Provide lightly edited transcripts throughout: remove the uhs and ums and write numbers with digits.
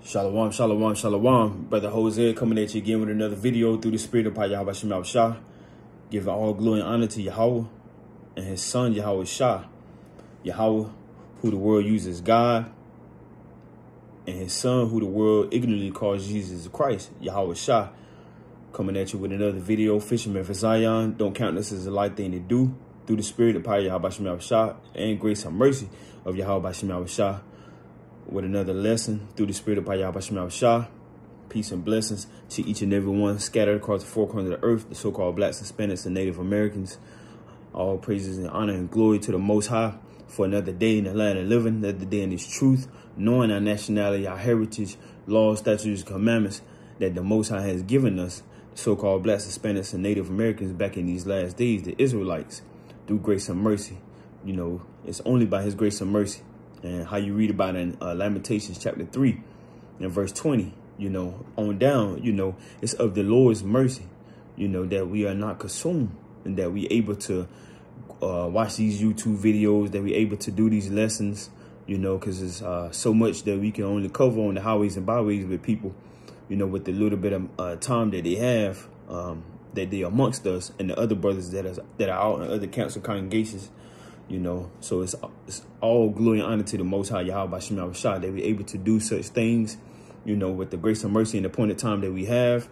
Shalom, shalom, shalom. Brother Jose coming at you again with another video through the spirit of Yahweh Shem Shah. Giving all glory and honor to Yahweh and his son Yahweh Shah. Yahweh, who the world uses God, and his son, who the world ignorantly calls Jesus Christ, Yahweh Shah. Coming at you with another video. Fisherman for Zion. Don't count this as a light thing to do. Through the spirit of Yahweh Shem Shah and grace and mercy of Yahweh Shem Shah. With another lesson through the spirit of Yahweh Shem Shah. Peace and blessings to each and every one scattered across the four corners of the earth, the so-called blacks, Hispanics, and Native Americans. All praises and honor and glory to the Most High for another day in the land of living, another day in His truth, knowing our nationality, our heritage, laws, statutes, commandments that the Most High has given us, so-called blacks, Hispanics, and Native Americans back in these last days, the Israelites, through grace and mercy. You know, it's only by His grace and mercy. And how you read about it in Lamentations chapter 3 and verse 20, you know, on down, you know, it's of the Lord's mercy, you know, that we are not consumed and that we able to watch these YouTube videos, that we able to do these lessons, you know, because it's so much that we can only cover on the highways and byways with people, you know, with the little bit of time that they have, that they amongst us and the other brothers that are out in other council congregations. You know, so it's all glory and honor to the Most High Yahweh Shem Shah that we're able to do such things, you know, with the grace and mercy and the appointed time that we have.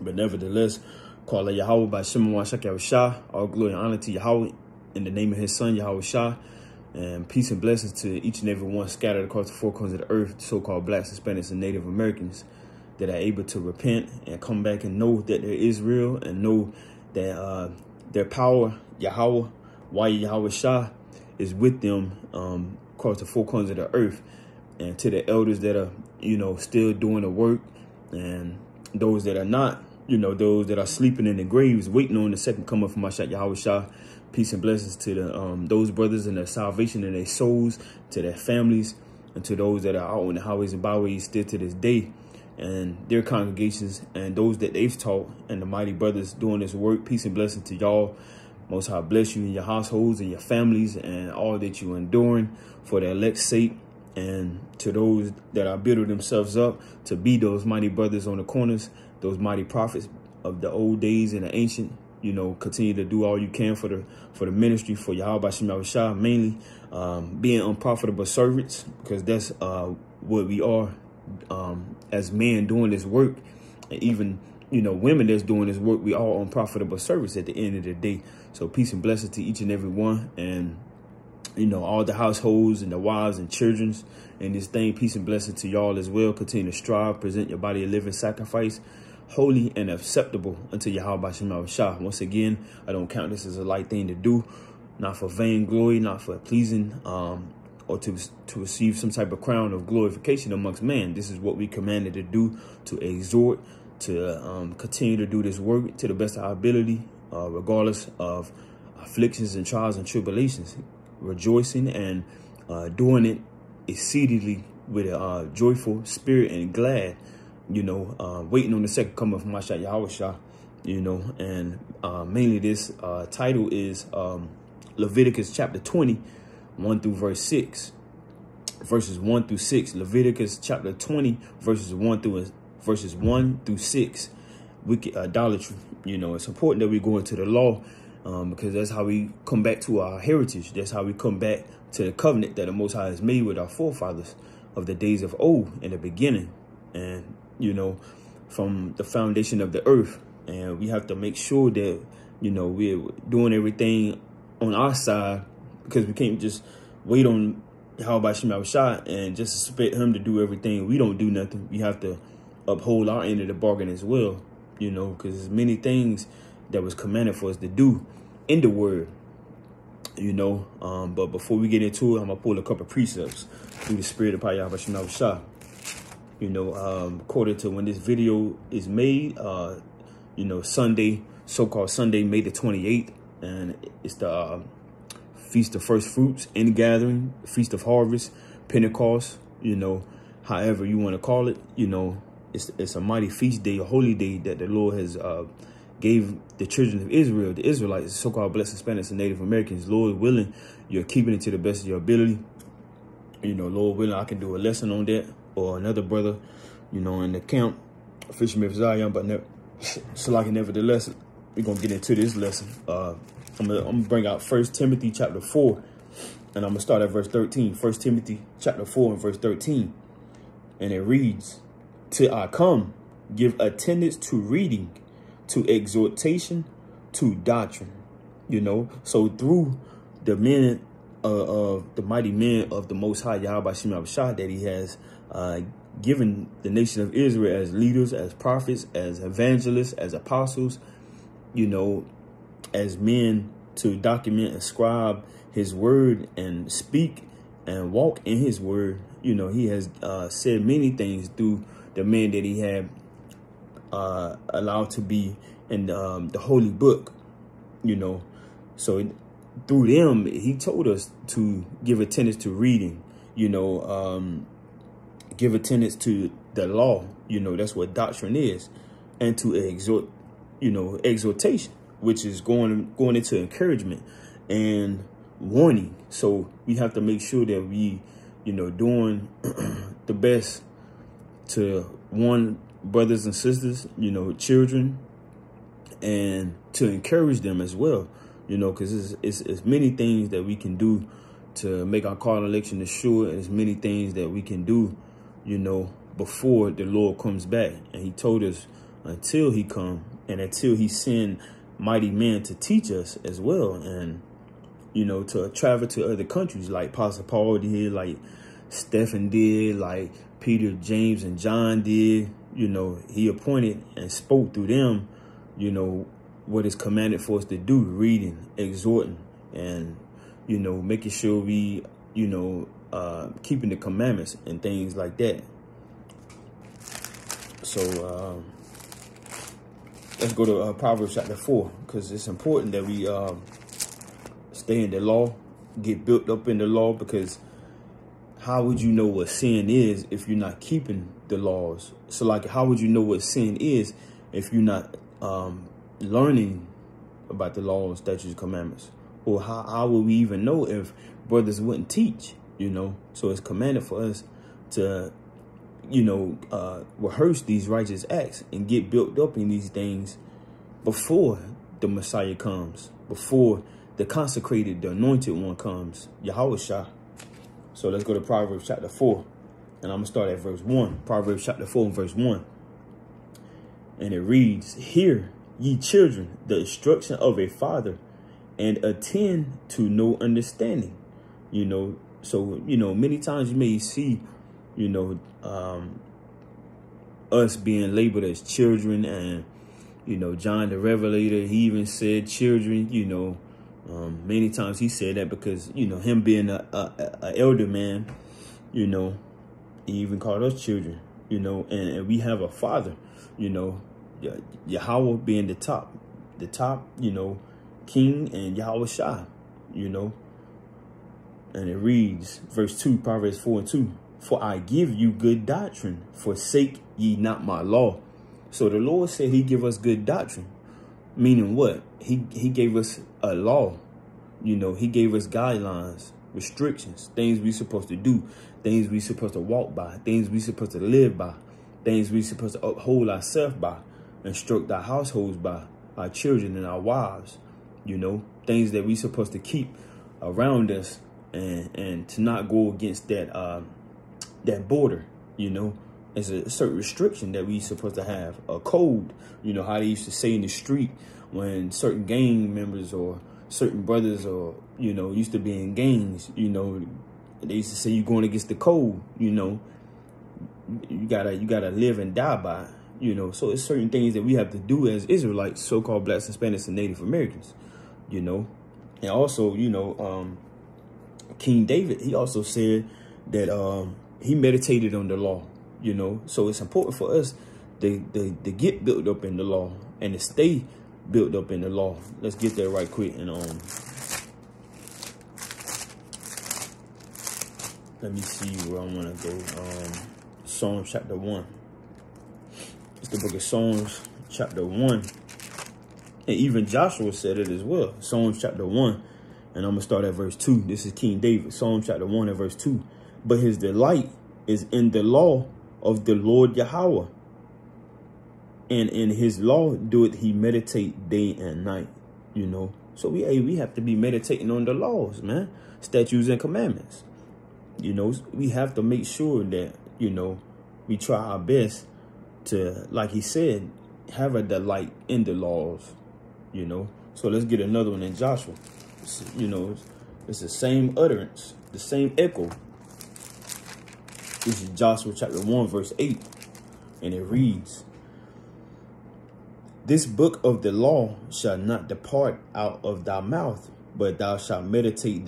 But nevertheless, call it Yahweh by Shem Shah. All glory and honor to Yahweh in the name of his son, Yahweh Shah. And peace and blessings to each and every one scattered across the four corners of the earth, so-called blacks, Hispanics, and Native Americans that are able to repent and come back and know that there is real and know that their power, Yahweh, why Yahweh Shah is with them across the four corners of the earth. And to the elders that are, you know, still doing the work, and those that are not, you know, those that are sleeping in the graves waiting on the second coming from Mashiach Yahweh Shah. Peace and blessings to the those brothers and their salvation and their souls, to their families, and to those that are out on the highways and byways still to this day, and their congregations and those that they've taught, and the mighty brothers doing this work. Peace and blessings to y'all. Most High bless you in your households and your families and all that you're enduring for the elect's sake, and to those that are building themselves up to be those mighty brothers on the corners, those mighty prophets of the old days and the ancient. You know, continue to do all you can for the ministry, for Yahweh Shem Shah, mainly being unprofitable servants, because that's what we are as men doing this work, and even, you know, women that's doing this work. We all unprofitable service at the end of the day. So peace and blessings to each and every one, and, you know, all the households and the wives and children's and this thing. Peace and blessings to y'all as well. Continue to strive, present your body a living sacrifice, holy and acceptable unto Yahweh Shem Shah. Once again, I don't count this as a light thing to do, not for vainglory, not for pleasing, or to receive some type of crown of glorification amongst man. This is what we commanded to do, to exhort, to continue to do this work to the best of our ability, regardless of afflictions and trials and tribulations, rejoicing and doing it exceedingly with a joyful spirit and glad, you know, waiting on the second coming from Mashiach Yahweh Shah, you know. And mainly this title is Leviticus chapter 20, 1 through verse 6, verses 1 through 6. Leviticus chapter 20, verses 1 through 6. Wicked idolatry. You know, it's important that we go into the law, because that's how we come back to our heritage. That's how we come back to the covenant that the Most High has made with our forefathers of the days of old in the beginning, and, you know, from the foundation of the earth. And we have to make sure that, you know, we're doing everything on our side, because we can't just wait on Yahweh Shem Shah and just expect him to do everything. We don't do nothing. We have to uphold our end of the bargain as well, you know, because there's many things that was commanded for us to do in the word, you know. But before we get into it, I'm gonna pull a couple of precepts through the spirit of Yahweh Shem Shah. You know, according to when this video is made, you know, Sunday, so-called Sunday, May the 28th, and it's the Feast of First Fruits, Ingathering, Feast of Harvest, Pentecost, you know, however you want to call it. You know, it's a mighty feast day, a holy day that the Lord has gave the children of Israel, the Israelites, so-called blessed Hispanics and Native Americans. Lord willing, you're keeping it to the best of your ability. You know, Lord willing, I can do a lesson on that or another brother, you know, in the camp, Fisherman of Zion, but nevertheless, we're going to get into this lesson. I'm gonna bring out 1 Timothy chapter 4, and I'm going to start at verse 13. 1 Timothy chapter 4 and verse 13. And it reads, "Till I come, give attendance to reading, to exhortation, to doctrine." You know, so through the men of the mighty men of the Most High, Yahweh Shema Shah, that he has given the nation of Israel as leaders, as prophets, as evangelists, as apostles, you know, as men to document and scribe his word and speak and walk in his word. You know, he has said many things through the men that he had allowed to be in the holy book, you know. So through them, he told us to give attendance to reading, you know, give attendance to the law, you know, that's what doctrine is, and to exhort, you know, exhortation, which is going into encouragement and warning. So we have to make sure that we, you know, doing the best to warn brothers and sisters, you know, children, and to encourage them as well, you know, because it's many things that we can do to make our call election assured, and there's many things that we can do, you know, before the Lord comes back. And he told us until he come and until he send mighty men to teach us as well, and, you know, to travel to other countries like Apostle Paul did, like Stephen did, like Peter, James, and John did. You know, he appointed and spoke through them, you know, what is commanded for us to do, reading, exhorting, and, you know, making sure we, you know, keeping the commandments and things like that. So let's go to Proverbs chapter 4, because it's important that we stay in the law, get built up in the law, because how would you know what sin is if you're not keeping the laws? So, like, how would you know what sin is if you're not learning about the laws, statutes, commandments? Or how would we even know if brothers wouldn't teach, you know? So it's commanded for us to, you know, rehearse these righteous acts and get built up in these things before the Messiah comes, before the consecrated, the anointed one comes, Yahweh Shah. So let's go to Proverbs chapter 4, and I'm going to start at verse 1. Proverbs chapter 4 and verse 1. And it reads, "Hear, ye children, the instruction of a father, and attend to no understanding." You know, so, you know, many times you may see, you know, us being labeled as children, and, you know, John the Revelator, he even said children, you know. Many times he said that because, you know, him being a elder man, you know, he even called us children, you know, and we have a father, you know, Yahweh being the top, you know, King and Yahweh Shah, you know. And it reads, verse 2, Proverbs 4 and 2, "For I give you good doctrine, forsake ye not my law." So the Lord said he give us good doctrine, meaning what? He gave us a law, you know, he gave us guidelines, restrictions, things we supposed to do, things we supposed to walk by, things we supposed to live by, things we supposed to uphold ourselves by, instruct our households by, our children and our wives, you know, things that we supposed to keep around us, and to not go against that that border, you know. It's a certain restriction that we supposed to have, a code, you know, how they used to say in the street when certain gang members or certain brothers, or, you know, used to be in gangs, you know, they used to say you're going against the code, you know, you gotta live and die by, you know. So it's certain things that we have to do as Israelites, so-called blacks, Hispanics, and Native Americans, you know. And also, you know, King David, he also said that he meditated on the law, you know. So it's important for us to get built up in the law and to stay built up in the law. Let's get there right quick. And let me see where I want to go. Psalms chapter 1. It's the book of Psalms chapter 1. And even Joshua said it as well. Psalms chapter 1. And I'm going to start at verse 2. This is King David. Psalms chapter 1 and verse 2. "But his delight is in the law of the Lord Yahweh. And in his law doeth he meditate day and night, you know. So we have to be meditating on the laws, man, statutes and commandments. You know, we have to make sure that, you know, we try our best to, like he said, have a delight in the laws, you know. So let's get another one in Joshua. You know, it's the same utterance, the same echo. This is Joshua chapter 1, verse 8. And it reads, this book of the law shall not depart out of thy mouth, but thou shalt meditate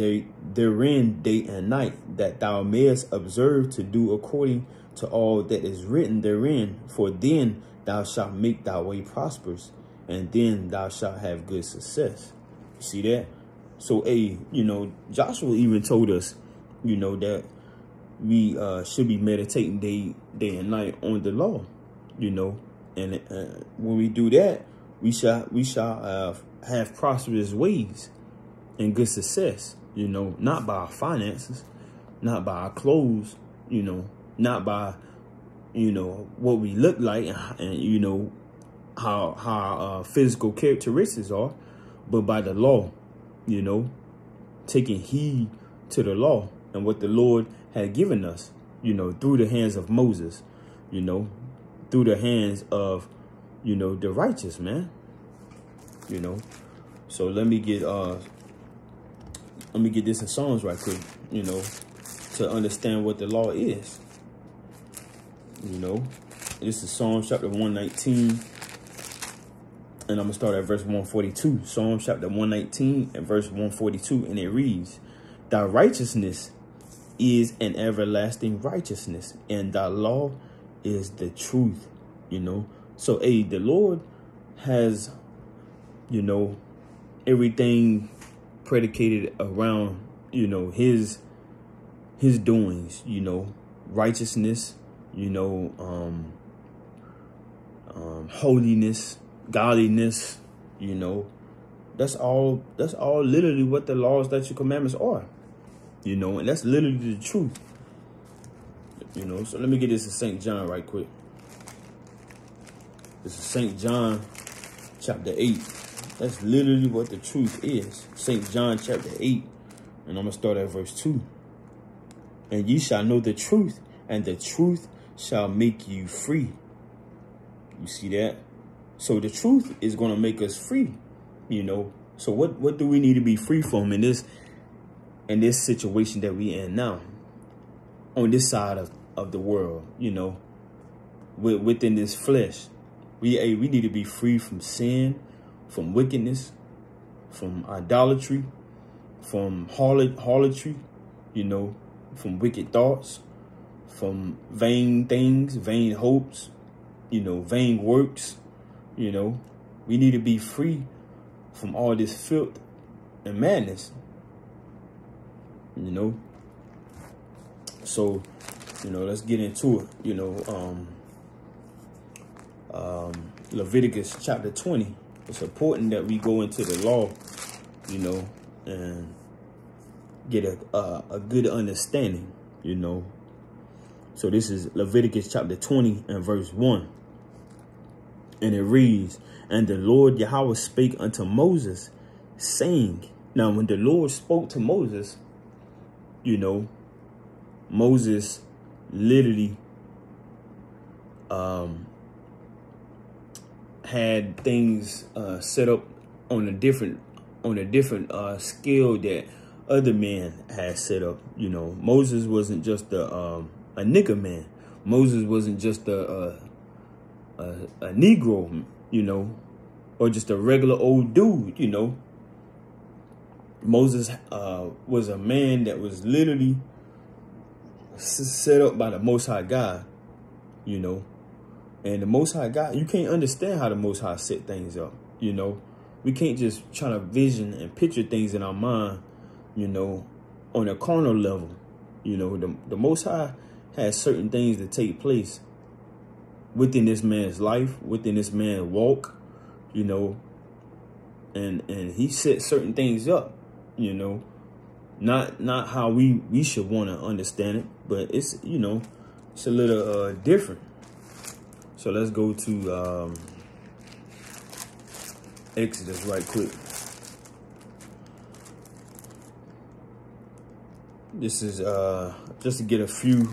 therein day and night, that thou mayest observe to do according to all that is written therein. For then thou shalt make thy way prosperous, and then thou shalt have good success. You see that? So, you know, Joshua even told us, you know, that we should be meditating day and night on the law, you know. And when we do that, we shall have prosperous ways and good success, you know, not by our finances, not by our clothes, you know, not by, you know, what we look like and you know, how our physical characteristics are, but by the law, you know, taking heed to the law and what the Lord had given us, you know, through the hands of Moses, you know, through the hands of, you know, the righteous, man, you know. So let me get this in Psalms right quick, you know, to understand what the law is. You know, this is Psalms chapter 119, and I'm gonna start at verse 142. Psalms chapter 119 and verse 142, and it reads, thy righteousness is an everlasting righteousness, and thy law is the truth, you know. So, the Lord has, you know, everything predicated around, you know, his doings, you know, righteousness, you know, holiness, godliness, you know. That's all literally what the laws, statutes, and commandments are, you know, and that's literally the truth. You know, so let me get this to St. John right quick. This is St. John chapter 8. That's literally what the truth is. St. John chapter 8. And I'm going to start at verse 2. And ye shall know the truth, and the truth shall make you free. You see that? So the truth is going to make us free, you know. So what do we need to be free from in this situation that we in now? On this side of the world, you know, within this flesh, we need to be free from sin, from wickedness, from idolatry, from harlotry, you know, from wicked thoughts, from vain things, vain hopes, you know, vain works, you know. We need to be free from all this filth and madness, you know. So, you know, let's get into it. You know, Leviticus chapter 20. It's important that we go into the law, you know, and get a good understanding, you know. So this is Leviticus chapter 20 and verse 1. And it reads, and the Lord Yahweh spake unto Moses, saying. Now, when the Lord spoke to Moses, you know, Moses literally had things set up on a different scale that other men had set up. You know, Moses wasn't just a nigger man. Moses wasn't just a Negro, you know, or just a regular old dude, you know. Moses was a man that was literally set up by the Most High God, you know. And the Most High God, you can't understand how the Most High set things up, you know. We can't just try to vision and picture things in our mind, you know, on a carnal level. You know, the Most High has certain things that take place within this man's life, within this man's walk, you know, and he set certain things up, you know, not how we should want to understand it, but it's, you know, it's a little different. So let's go to Exodus right quick. This is just to get a few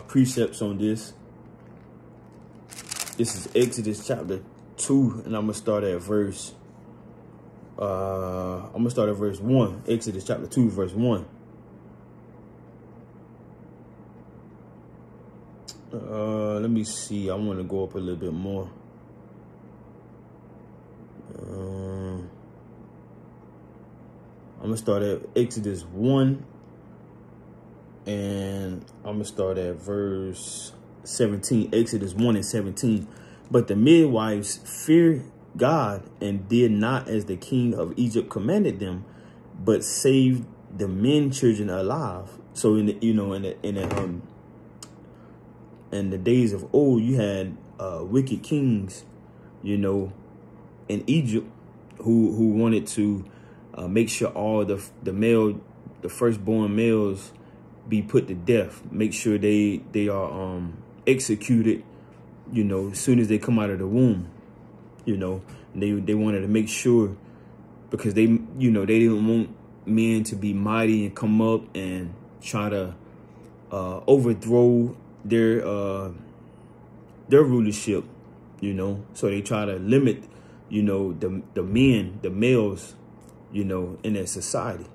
precepts on this. This is Exodus chapter 2, and I'm gonna start at verse 1. Exodus chapter 2, verse 1. Let me see. I want to go up a little bit more. I'm gonna start at Exodus 1, and I'm gonna start at verse 17. Exodus 1 and 17. But the midwives feared God and did not as the king of Egypt commanded them, but saved the men children alive. So in the in the days of old, you had wicked kings, in Egypt, who wanted to make sure all the firstborn males be put to death. Make sure they are executed, as soon as they come out of the womb. They wanted to make sure, because they didn't want men to be mighty and come up and try to overthrow their rulership, so they try to limit, the males, in their society.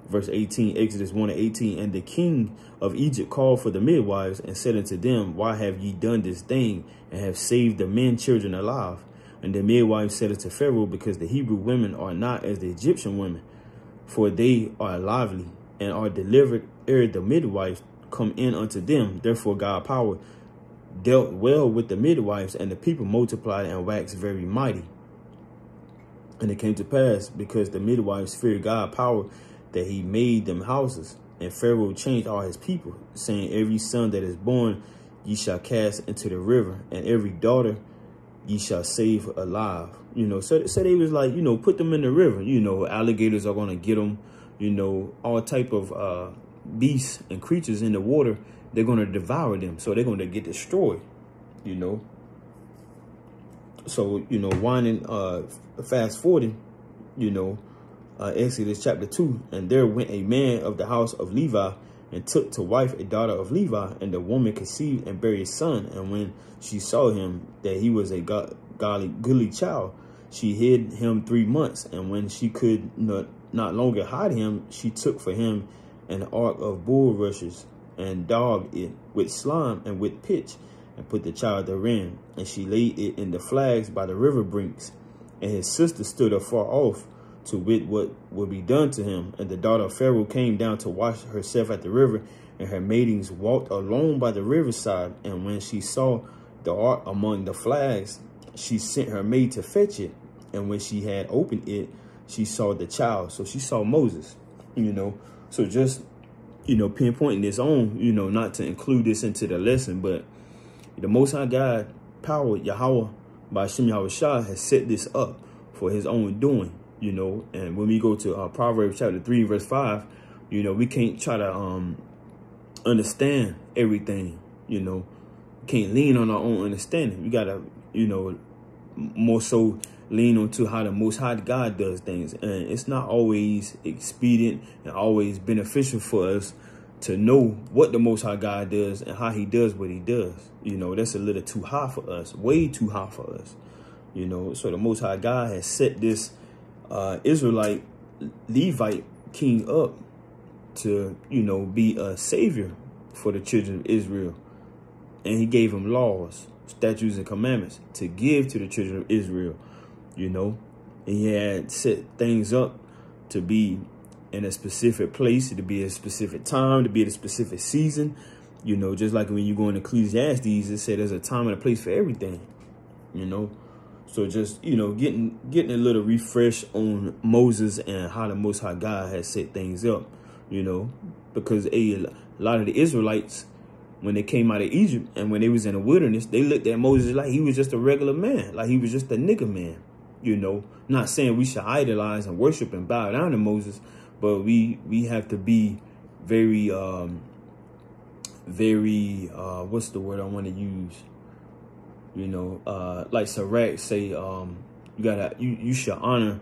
Verse 18, Exodus 1 and 18, and the king of Egypt called for the midwives and said unto them, why have ye done this thing and have saved the men children alive? And the midwives said unto Pharaoh, because the Hebrew women are not as the Egyptian women, for they are lively and are delivered ere the midwives come in unto them. Therefore God's power dealt well with the midwives, and the people multiplied and waxed very mighty. And it came to pass, because the midwives feared God's power, that he made them houses. And Pharaoh changed all his people, saying, every son that is born ye shall cast into the river, and every daughter ye shall save alive. So they was like, put them in the river. Alligators are going to get them, all type of beasts and creatures in the water. They're going to devour them. So they're going to get destroyed, So, winding, fast forwarding, Exodus chapter 2, and there went a man of the house of Levi and took to wife a daughter of Levi, and the woman conceived and bare a son. And when she saw him, that he was a goodly child, she hid him 3 months. And when she could not longer hide him, she took for him an ark of bulrushes and daubed it with slime and with pitch, and put the child therein. And she laid it in the flags by the river brinks. And his sister stood afar off to wit what would be done to him. And the daughter of Pharaoh came down to wash herself at the river, and her maidens walked alone by the riverside. And when she saw the ark among the flags, she sent her maid to fetch it. And when she had opened it, she saw the child. So she saw Moses, So just, pinpointing this on, not to include this into the lesson, but the Most High God, power, Yahweh, by Hashem Yahweh Shah, has set this up for his own doing, And when we go to Proverbs chapter 3, verse 5, we can't try to understand everything, Can't lean on our own understanding. We got to, more so lean onto how the Most High God does things. And it's not always expedient and always beneficial for us to know what the Most High God does and how he does what he does. That's a little too high for us, way too high for us. So the Most High God has set this Israelite Levite king up to, be a savior for the children of Israel. And he gave him laws, statutes, and commandments to give to the children of Israel, And he had set things up to be in a specific place, to be a specific time, to be at a specific season. Just like when you go in Ecclesiastes, it said there's a time and a place for everything, So just, getting a little refresh on Moses and how the Most High God has set things up, because a lot of the Israelites, when they came out of Egypt and when they was in the wilderness, they looked at Moses like he was just a regular man, like he was just a nigger man, Not saying we should idolize and worship and bow down to Moses, but we have to be very very, what's the word I want to use? You know, like Sirach say, you should honor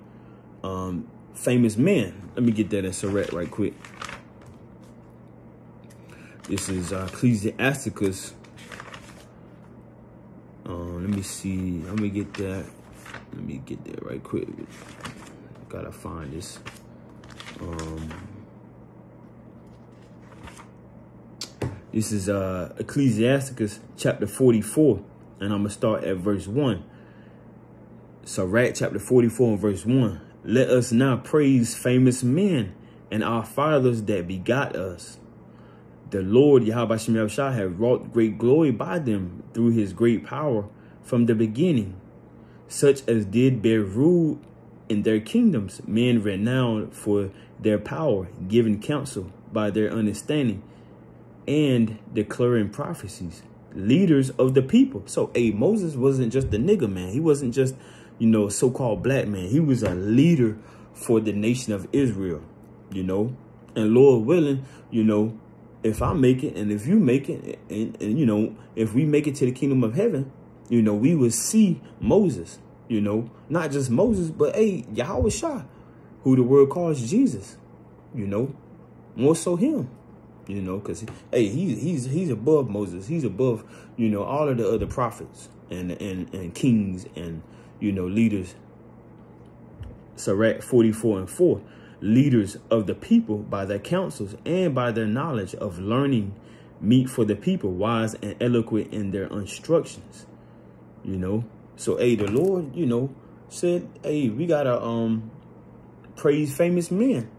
famous men. Let me get that in Sirach right quick. This is Ecclesiasticus. Let me see. Let me get that. Let me get that right quick. Gotta find this. This is Ecclesiasticus chapter 44, and I'm gonna start at verse 1. Sirach chapter 44 and verse 1. Let us now praise famous men and our fathers that begot us. The Lord Yahweh Shem Yahushua had wrought great glory by them through his great power from the beginning, such as did bear rule in their kingdoms, men renowned for their power, giving counsel by their understanding, and declaring prophecies, leaders of the people. So, Moses wasn't just a nigger man. He wasn't just, you know, so-called black man. He was a leader for the nation of Israel, you know, and Lord willing, you know, if I make it and if you make it and you know, if we make it to the kingdom of heaven, you know, we will see Moses, you know, not just Moses, but Yahweh Shah, who the world calls Jesus, you know, more so him, you know, because he's above Moses. He's above, you know, all of the other prophets and kings and, you know, leaders. Sirach 44 and 4. Leaders of the people by their counsels and by their knowledge of learning, meet for the people, wise and eloquent in their instructions. You know, so the Lord, you know, said, we gotta praise famous men.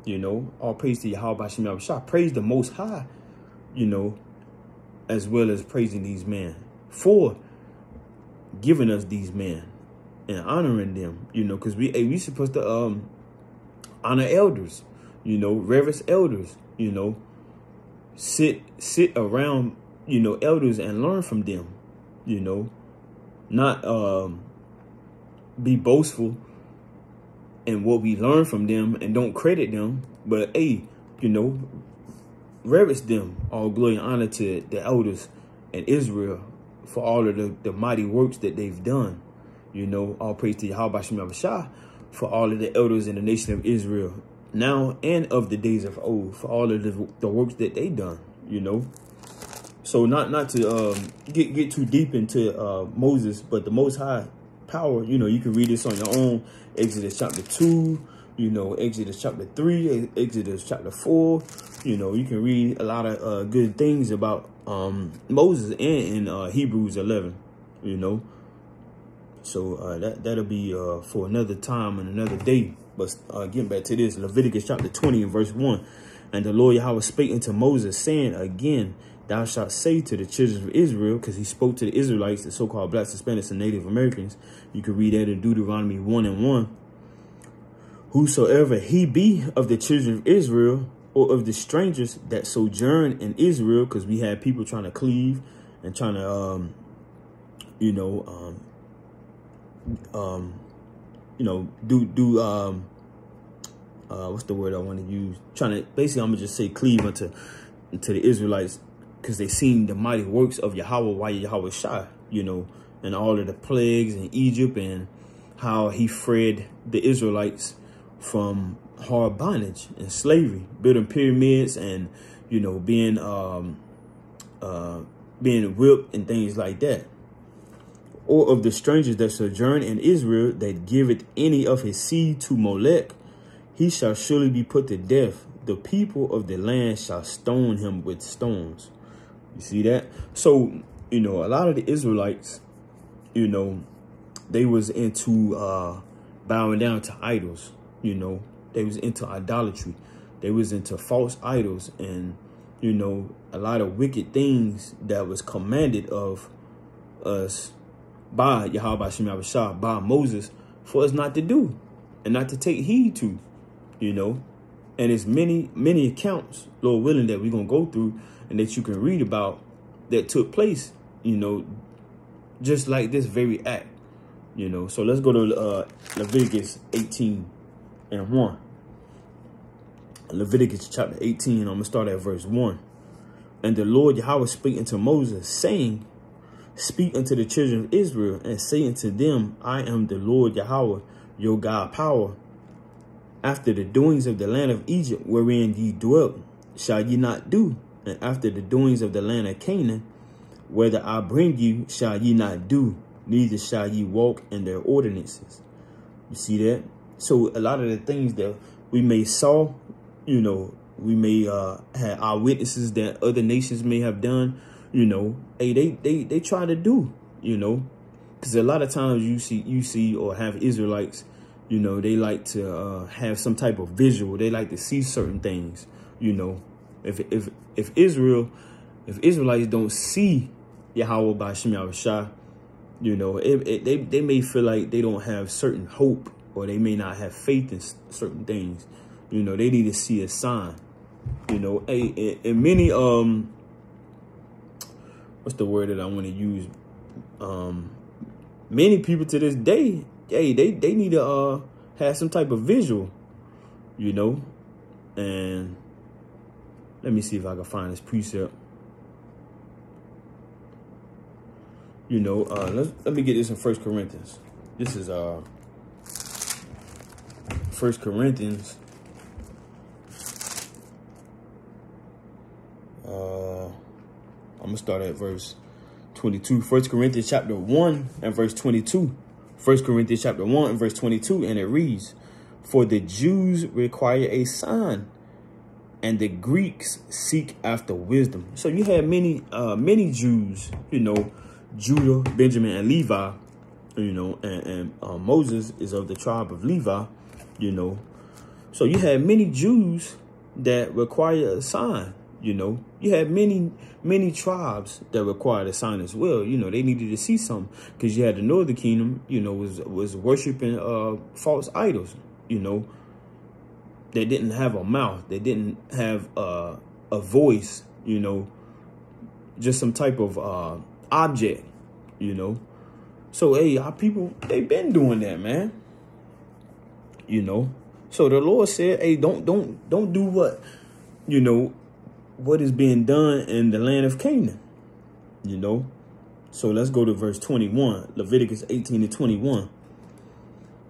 You know, all praise to Yahweh Shem Yahushua. Praise the Most High, you know, as well as praising these men for giving us these men and honoring them. You know, because we supposed to honor elders, you know, reverence elders, you know, sit around, you know, elders and learn from them, you know, not be boastful in what we learn from them and don't credit them, but you know, reverence them. All glory and honor to the elders in Israel for all of the mighty works that they've done. You know, all praise to Yahweh Shem Yahushua for all of the elders in the nation of Israel now and of the days of old, for all of the works that they done, you know. So not to get too deep into Moses, but the Most High power, you know, you can read this on your own. Exodus chapter 2, you know, Exodus chapter 3, Exodus chapter 4. You know, you can read a lot of good things about Moses and in Hebrews 11, you know. So that'll be for another time and another day. But getting back to this, Leviticus chapter 20 and verse 1. And the Lord Yahweh spake unto Moses, saying, again, thou shalt say to the children of Israel, because he spoke to the Israelites, the so-called blacks, Hispanics, and Native Americans. You can read that in Deuteronomy 1 and 1. Whosoever he be of the children of Israel, or of the strangers that sojourn in Israel, because we had people trying to cleave and trying to, you know, what's the word I want to use? Trying to, basically, I'm gonna just say cleave unto the Israelites, because they seen the mighty works of Yahweh Shah, you know, and all of the plagues in Egypt and how he freed the Israelites from hard bondage and slavery, building pyramids and, you know, being whipped and things like that. Or of the strangers that sojourn in Israel, that giveth any of his seed to Molech, he shall surely be put to death. The people of the land shall stone him with stones. You see that? So, you know, a lot of the Israelites, you know, they was into bowing down to idols. You know, they was into idolatry. They was into false idols and, you know, a lot of wicked things that was commanded of us by Yahweh Shem Yahushua, by Moses, for us not to do and not to take heed to, you know. And it's many accounts, Lord willing, that we're going to go through and that you can read about that took place, you know, just like this very act, you know. So let's go to Leviticus 18 and 1. Leviticus chapter 18, I'm going to start at verse 1. And the Lord Yahweh spake unto Moses, saying, speak unto the children of Israel, and say unto them, I am the Lord Yahweh, your God power. After the doings of the land of Egypt, wherein ye dwelt, shall ye not do, and after the doings of the land of Canaan, whether I bring you, shall ye not do, neither shall ye walk in their ordinances. You see that? So a lot of the things that we may saw, you know, we may have our witnesses that other nations may have done, you know, hey, they try to do, you know, because a lot of times you see or have Israelites, you know, they like to have some type of visual. They like to see certain things, you know. If Israelites don't see Yahweh by Shem Yahushua, you know, they may feel like they don't have certain hope, or they may not have faith in certain things. You know, they need to see a sign. You know, and many what's the word that I want to use? Many people to this day, hey, they need to have some type of visual, you know. And let me see if I can find this precept. You know, let me get this in 1 Corinthians. This is 1 Corinthians. I'm gonna start at verse 22. 1 Corinthians chapter 1 and verse 22. 1 Corinthians chapter 1 and verse 22, and it reads, for the Jews require a sign, and the Greeks seek after wisdom. So you had many Jews, you know, Judah, Benjamin, and Levi, you know, and Moses is of the tribe of Levi, you know. So you had many Jews that require a sign, you know. You had many tribes that required a sign as well. You know, they needed to see something, because you had the northern kingdom, you know, was worshiping false idols, you know. They didn't have a mouth. They didn't have a voice, you know, just some type of object, you know. So, hey, our people, they've been doing that, man. You know. So the Lord said, hey, don't do what, you know, what is being done in the land of Canaan, you know. So let's go to verse 21, Leviticus 18:21.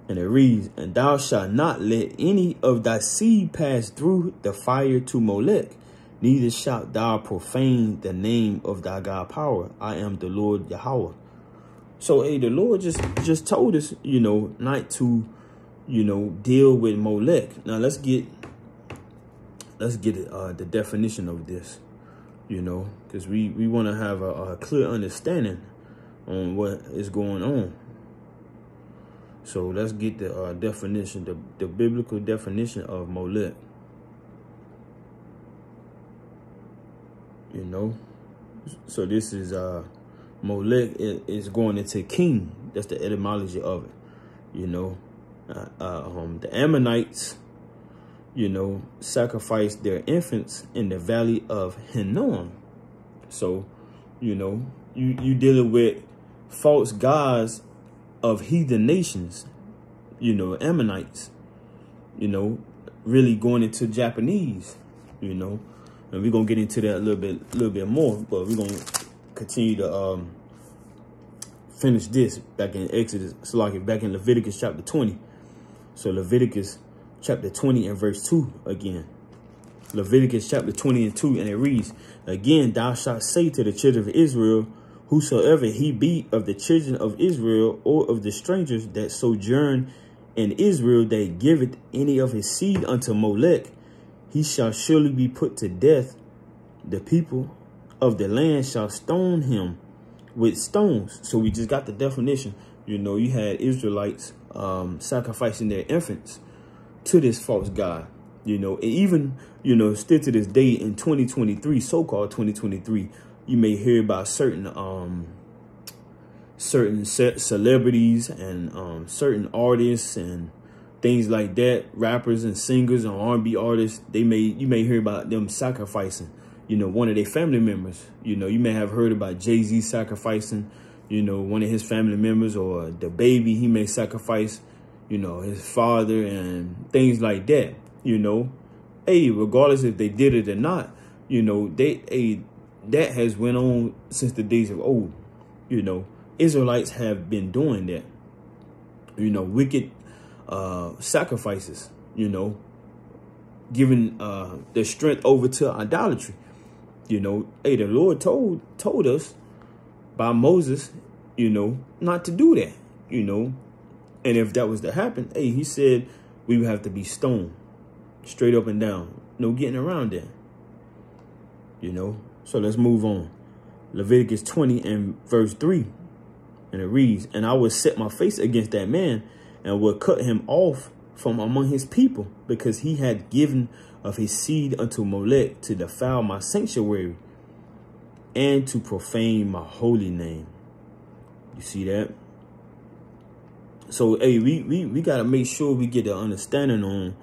And it reads, and thou shalt not let any of thy seed pass through the fire to Molech, neither shalt thou profane the name of thy God power. I am the Lord Yahweh. So, hey, the Lord just told us, you know, not to, you know, deal with Molech. Now let's get the definition of this, you know, because we want to have a clear understanding on what is going on. So let's get the definition, the biblical definition of Molech. You know, so this is Molech is going into king. That's the etymology of it. You know, the Ammonites, you know, sacrificed their infants in the valley of Hinnom. So, you know, you dealing with false gods of heathen nations, you know, Ammonites, you know, really going into Japanese, you know, and we're gonna get into that a little bit more, but we're gonna continue to finish this back in Exodus, so like back in Leviticus chapter 20. So Leviticus chapter 20 and verse 2 again. Leviticus chapter 20 and 2, and it reads, again, thou shalt say to the children of Israel, whosoever he be of the children of Israel, or of the strangers that sojourn in Israel, that giveth any of his seed unto Molech, he shall surely be put to death. The people of the land shall stone him with stones. So we just got the definition. You know, you had Israelites sacrificing their infants to this false god. You know, and even, you know, still to this day in 2023, so-called 2023, you may hear about certain celebrities and certain artists and things like that, rappers and singers and R&B artists. You may hear about them sacrificing, you know, one of their family members. You know, you may have heard about Jay-Z sacrificing, you know, one of his family members, or the baby, he may sacrifice, you know, his father and things like that. You know, hey, regardless if they did it or not, you know, that has went on since the days of old. You know, Israelites have been doing that. You know, wicked sacrifices, you know, giving their strength over to idolatry. You know, hey, the Lord told us by Moses, you know, not to do that, you know. And if that was to happen, hey, he said we would have to be stoned straight up and down. No getting around that, you know. So let's move on. Leviticus 20 and verse 3. And it reads, and I will set my face against that man and will cut him off from among his people, because he had given of his seed unto Molech to defile my sanctuary and to profane my holy name. You see that? So, hey, we got to make sure we get the understanding on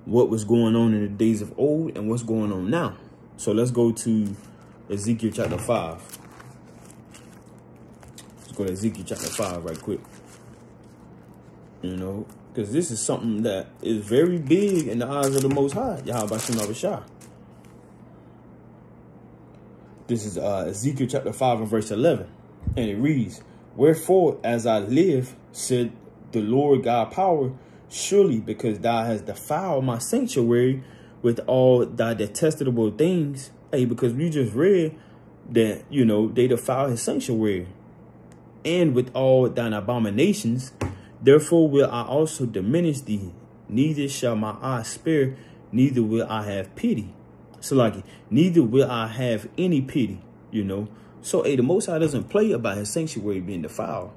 what was going on in the days of old and what's going on now. So let's go to Ezekiel chapter 5. Let's go to Ezekiel chapter 5 right quick. You know, because this is something that is very big in the eyes of the Most High. Yahweh Shah. This is Ezekiel chapter 5 and verse 11. And it reads, wherefore, as I live, said the Lord God power, surely because thou hast defiled my sanctuary with all thy detestable things. Hey, because we just read that, you know, they defile his sanctuary. And with all thine abominations, therefore will I also diminish thee. Neither shall my eye spare, neither will I have pity. So like, neither will I have any pity, you know. So, hey, the Most High doesn't play about his sanctuary being defiled,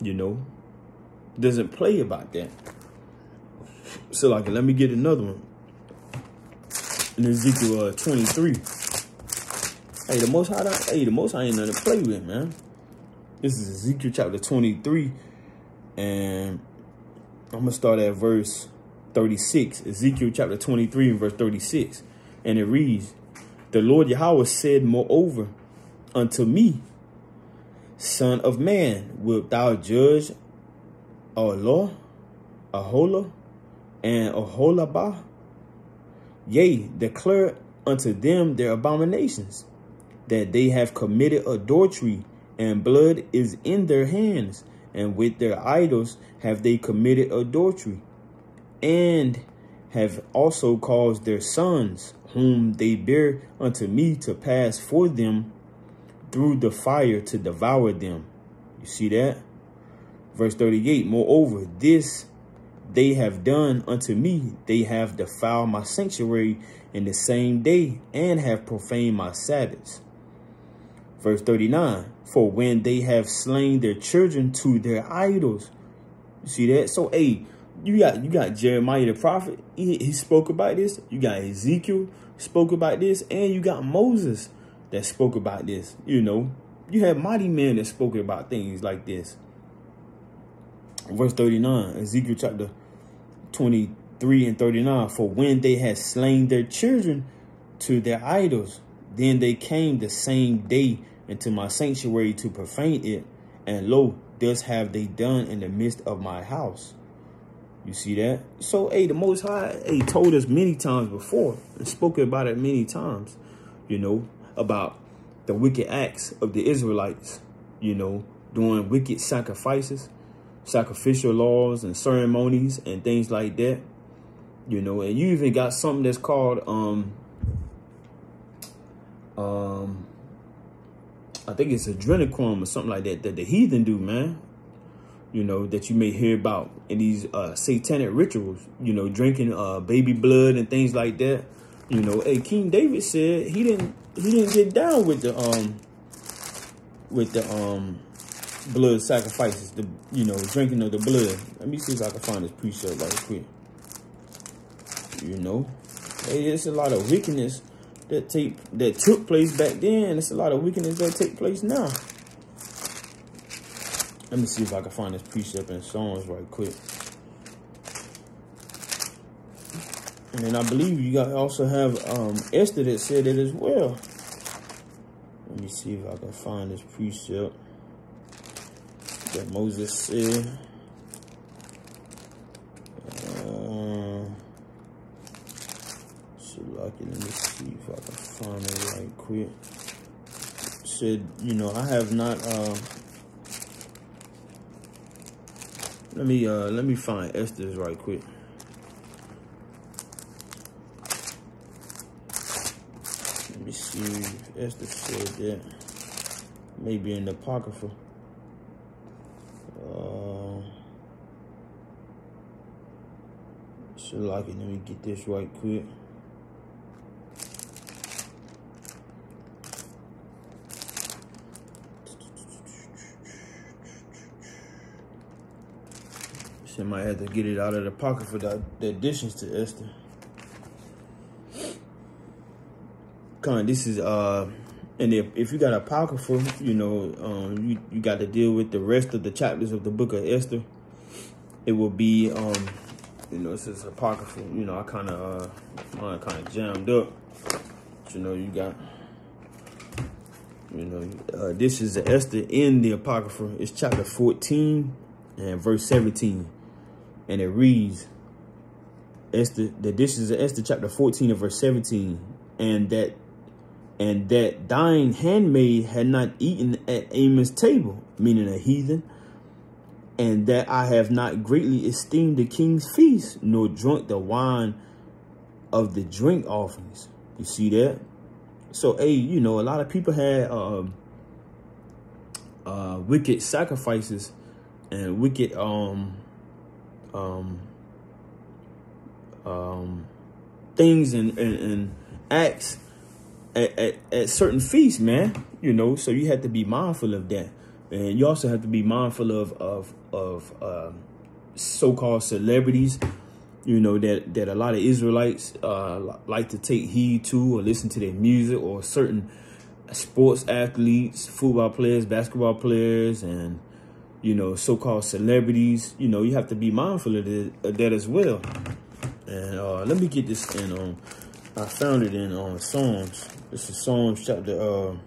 you know. Doesn't play about that. So, like, let me get another one. In Ezekiel 23. Hey, the Most High ain't nothing to play with, man. This is Ezekiel chapter 23. And I'm going to start at verse 36. Ezekiel chapter 23 and verse 36. And it reads, the Lord Yahweh said, moreover, unto me, son of man, wilt thou judge Aholah, Aholah, and Aholabah? Yea, declare unto them their abominations, that they have committed adultery, and blood is in their hands, and with their idols have they committed adultery, and have also caused their sons, whom they bear unto me, to pass for them through the fire to devour them. You see that? Verse 38, moreover, this they have done unto me. They have defiled my sanctuary in the same day, and have profaned my Sabbaths. Verse 39, for when they have slain their children to their idols. You see that? So, hey, you got Jeremiah the prophet. He spoke about this. You got Ezekiel spoke about this. And you got Moses that spoke about this. You know, you have mighty men that spoke about things like this. Verse 39, Ezekiel chapter 23 and 39. For when they had slain their children to their idols, then they came the same day into my sanctuary to profane it. And lo, thus have they done in the midst of my house. You see that? So, hey, the Most High, hey, told us many times before and spoke about it many times, you know, about the wicked acts of the Israelites, you know, doing wicked sacrifices, sacrificial laws and ceremonies and things like that, you know. And you even got something that's called, I think it's adrenochrome or something like that, that the heathen do, man. You know, that you may hear about in these satanic rituals, you know, drinking baby blood and things like that. You know, hey, King David said he didn't get down with the blood sacrifices, the, you know, drinking of the blood. Let me see if I can find this precept right quick. You know, hey, there's a lot of wickedness that took place back then. It's a lot of wickedness that take place now. Let me see if I can find this precept in Psalms right quick. And then I believe you also have Esther that said it as well. Let me see if I can find this precept that Moses said. So lucky, let me see if I can find it right quick. said, you know, I have not, let me find Esther's right quick. Let me see if Esther said that. Maybe in the Apocrypha. Should like it. Let me get this right quick. So I might have to get it out of the Apocrypha, the additions to Esther. This is and if you got a Apocrypha, you know, you got to deal with the rest of the chapters of the book of Esther. It will be you know, this is Apocrypha. You know, I kind of mine kind of jammed up. But, you know, you got, you know, this is Esther in the Apocrypha. It's chapter 14 and verse 17, and it reads, Esther. This is Esther chapter 14 and verse 17, and that thine handmaid had not eaten at Ammon's table, meaning a heathen, and that I have not greatly esteemed the king's feast, nor drunk the wine of the drink offerings. You see that? So, hey, you know, a lot of people had wicked sacrifices and wicked things and acts at certain feasts, man. You know, so you have to be mindful of that. And you also have to be mindful of so-called celebrities, you know, that a lot of Israelites like to take heed to or listen to their music, or certain sports athletes, football players, basketball players, and, you know, so-called celebrities. You know, you have to be mindful of that as well. And let me get this in. I found it in Psalms. This is Psalms chapter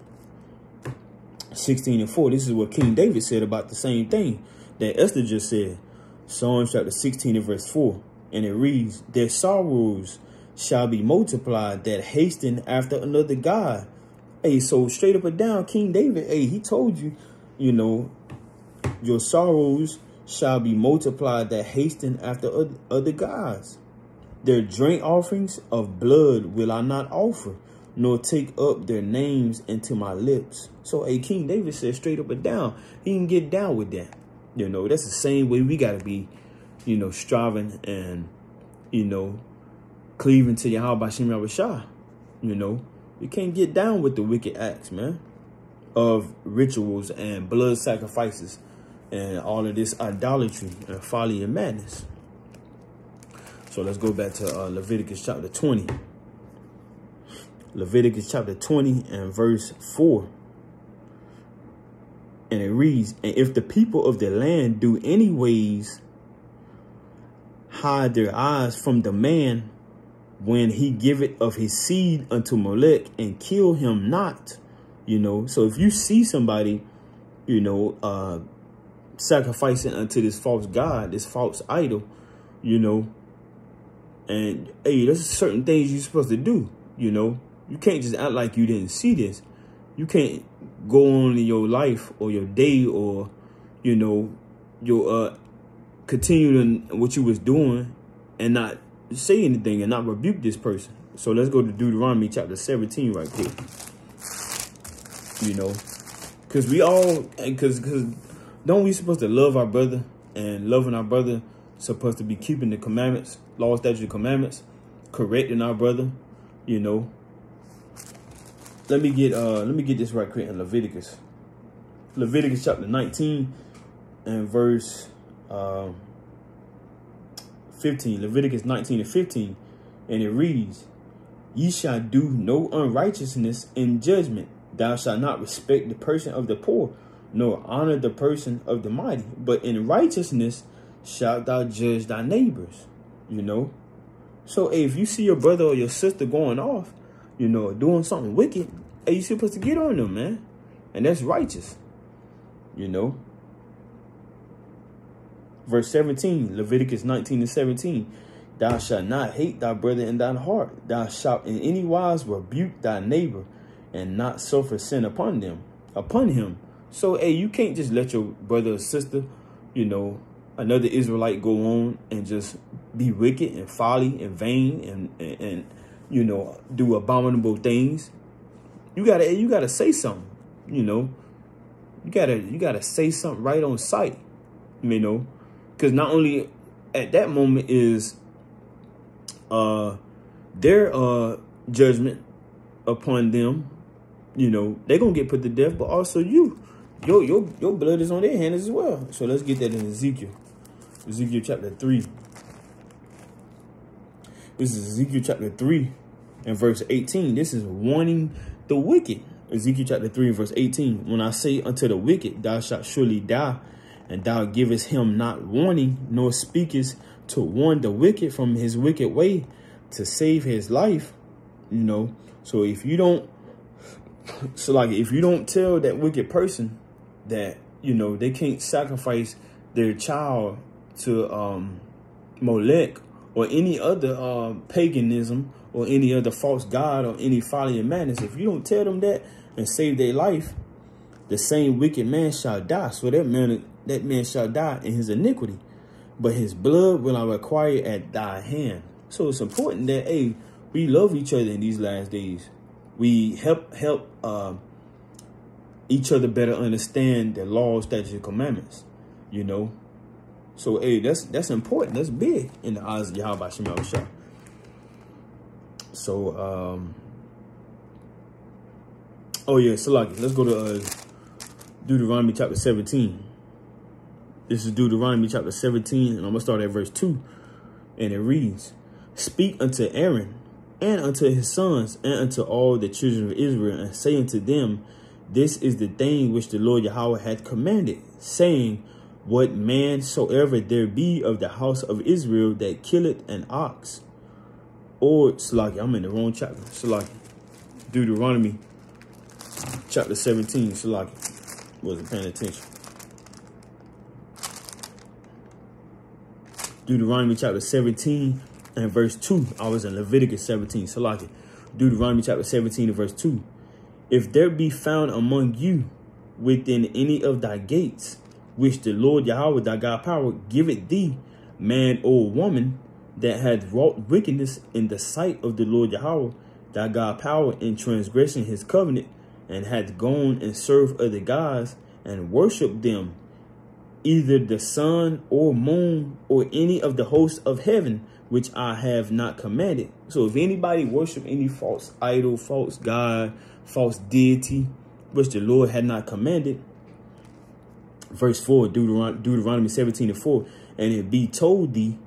16 and 4. This is what King David said about the same thing that Esther just said. Psalms chapter 16 and verse 4. And it reads, their sorrows shall be multiplied that hasten after another God. Hey, so straight up and down, King David, hey, he told you, you know, your sorrows shall be multiplied that hasten after other gods. Their drink offerings of blood will I not offer, nor take up their names into my lips. So, hey, King David said straight up and down, he can get down with that. You know, that's the same way we got to be, you know, striving and, you know, cleaving to Yahweh B'Shem Yahushua. You know, you can't get down with the wicked acts, man, of rituals and blood sacrifices and all of this idolatry and folly and madness. So let's go back to Leviticus chapter 20. Leviticus chapter 20 and verse 4. And it reads, and if the people of the land do anyways hide their eyes from the man when he giveth of his seed unto Molech, and kill him not, you know. So if you see somebody, you know, sacrificing unto this false god, this false idol, you know, and hey, there's certain things you're supposed to do, you know. You can't just act like you didn't see this. You can't go on in your life or your day, or, you know, your continue what you was doing and not say anything and not rebuke this person. So let's go to Deuteronomy chapter 17 right quick. You know, because we all, because don't we supposed to love our brother, and loving our brother supposed to be keeping the commandments, law, statutes, commandments, correcting our brother, you know. Let me get this right quick in Leviticus. Leviticus chapter 19 and verse 15. Leviticus 19 and 15. And it reads, ye shall do no unrighteousness in judgment. Thou shalt not respect the person of the poor, nor honor the person of the mighty. But in righteousness shalt thou judge thy neighbors. You know. So hey, if you see your brother or your sister going off, you know, doing something wicked, hey, you're supposed to get on them, man. And that's righteous, you know. Verse 17, Leviticus 19 and 17. Thou shalt not hate thy brother in thine heart. Thou shalt in any wise rebuke thy neighbor, and not suffer sin upon them. upon him. So, hey, you can't just let your brother or sister, you know, another Israelite go on and just be wicked and folly and vain and you know, do abominable things. You gotta say something, you know. You gotta say something right on sight, you know, because not only at that moment is their judgment upon them, you know, they're gonna get put to death, but also your blood is on their hands as well. So let's get that in Ezekiel chapter 3. This is Ezekiel chapter 3 and verse 18. This is warning the wicked. Ezekiel chapter 3 and verse 18. When I say unto the wicked, thou shalt surely die, and thou givest him not warning, nor speakest to warn the wicked from his wicked way, to save his life, you know. So if you don't, if you don't tell that wicked person that, you know, they can't sacrifice their child to Molech or any other paganism or any other false god or any folly and madness, if you don't tell them that and save their life, the same wicked man shall die. So that man shall die in his iniquity, but his blood will I require at thy hand. So it's important that, hey, we love each other in these last days. We help each other better understand the laws, statutes, and commandments, you know. So, hey, that's important. That's big in the eyes of Yahweh Shema Shah. So, oh yeah, Salaki, let's go to Deuteronomy chapter 17. This is Deuteronomy chapter 17, and I'm going to start at verse 2. And it reads, Speak unto Aaron and unto his sons and unto all the children of Israel, and say unto them, This is the thing which the Lord Yahweh hath commanded, saying, What man soever there be of the house of Israel that killeth an ox, or Salaki, I'm in the wrong chapter. Salaki, Deuteronomy chapter 17. Salaki, wasn't paying attention. Deuteronomy chapter 17 and verse 2. I was in Leviticus 17. Salaki, Deuteronomy chapter 17 and verse 2. If there be found among you within any of thy gates, which the Lord Yahweh thy God power giveth thee, man or woman, that hath wrought wickedness in the sight of the Lord Yahweh thy God power in transgressing his covenant, and hath gone and served other gods and worshipped them, either the sun or moon or any of the hosts of heaven, which I have not commanded. So if anybody worship any false idol, false god, false deity, which the Lord had not commanded, verse 4, Deuteronomy 17 and 4, and it be told thee,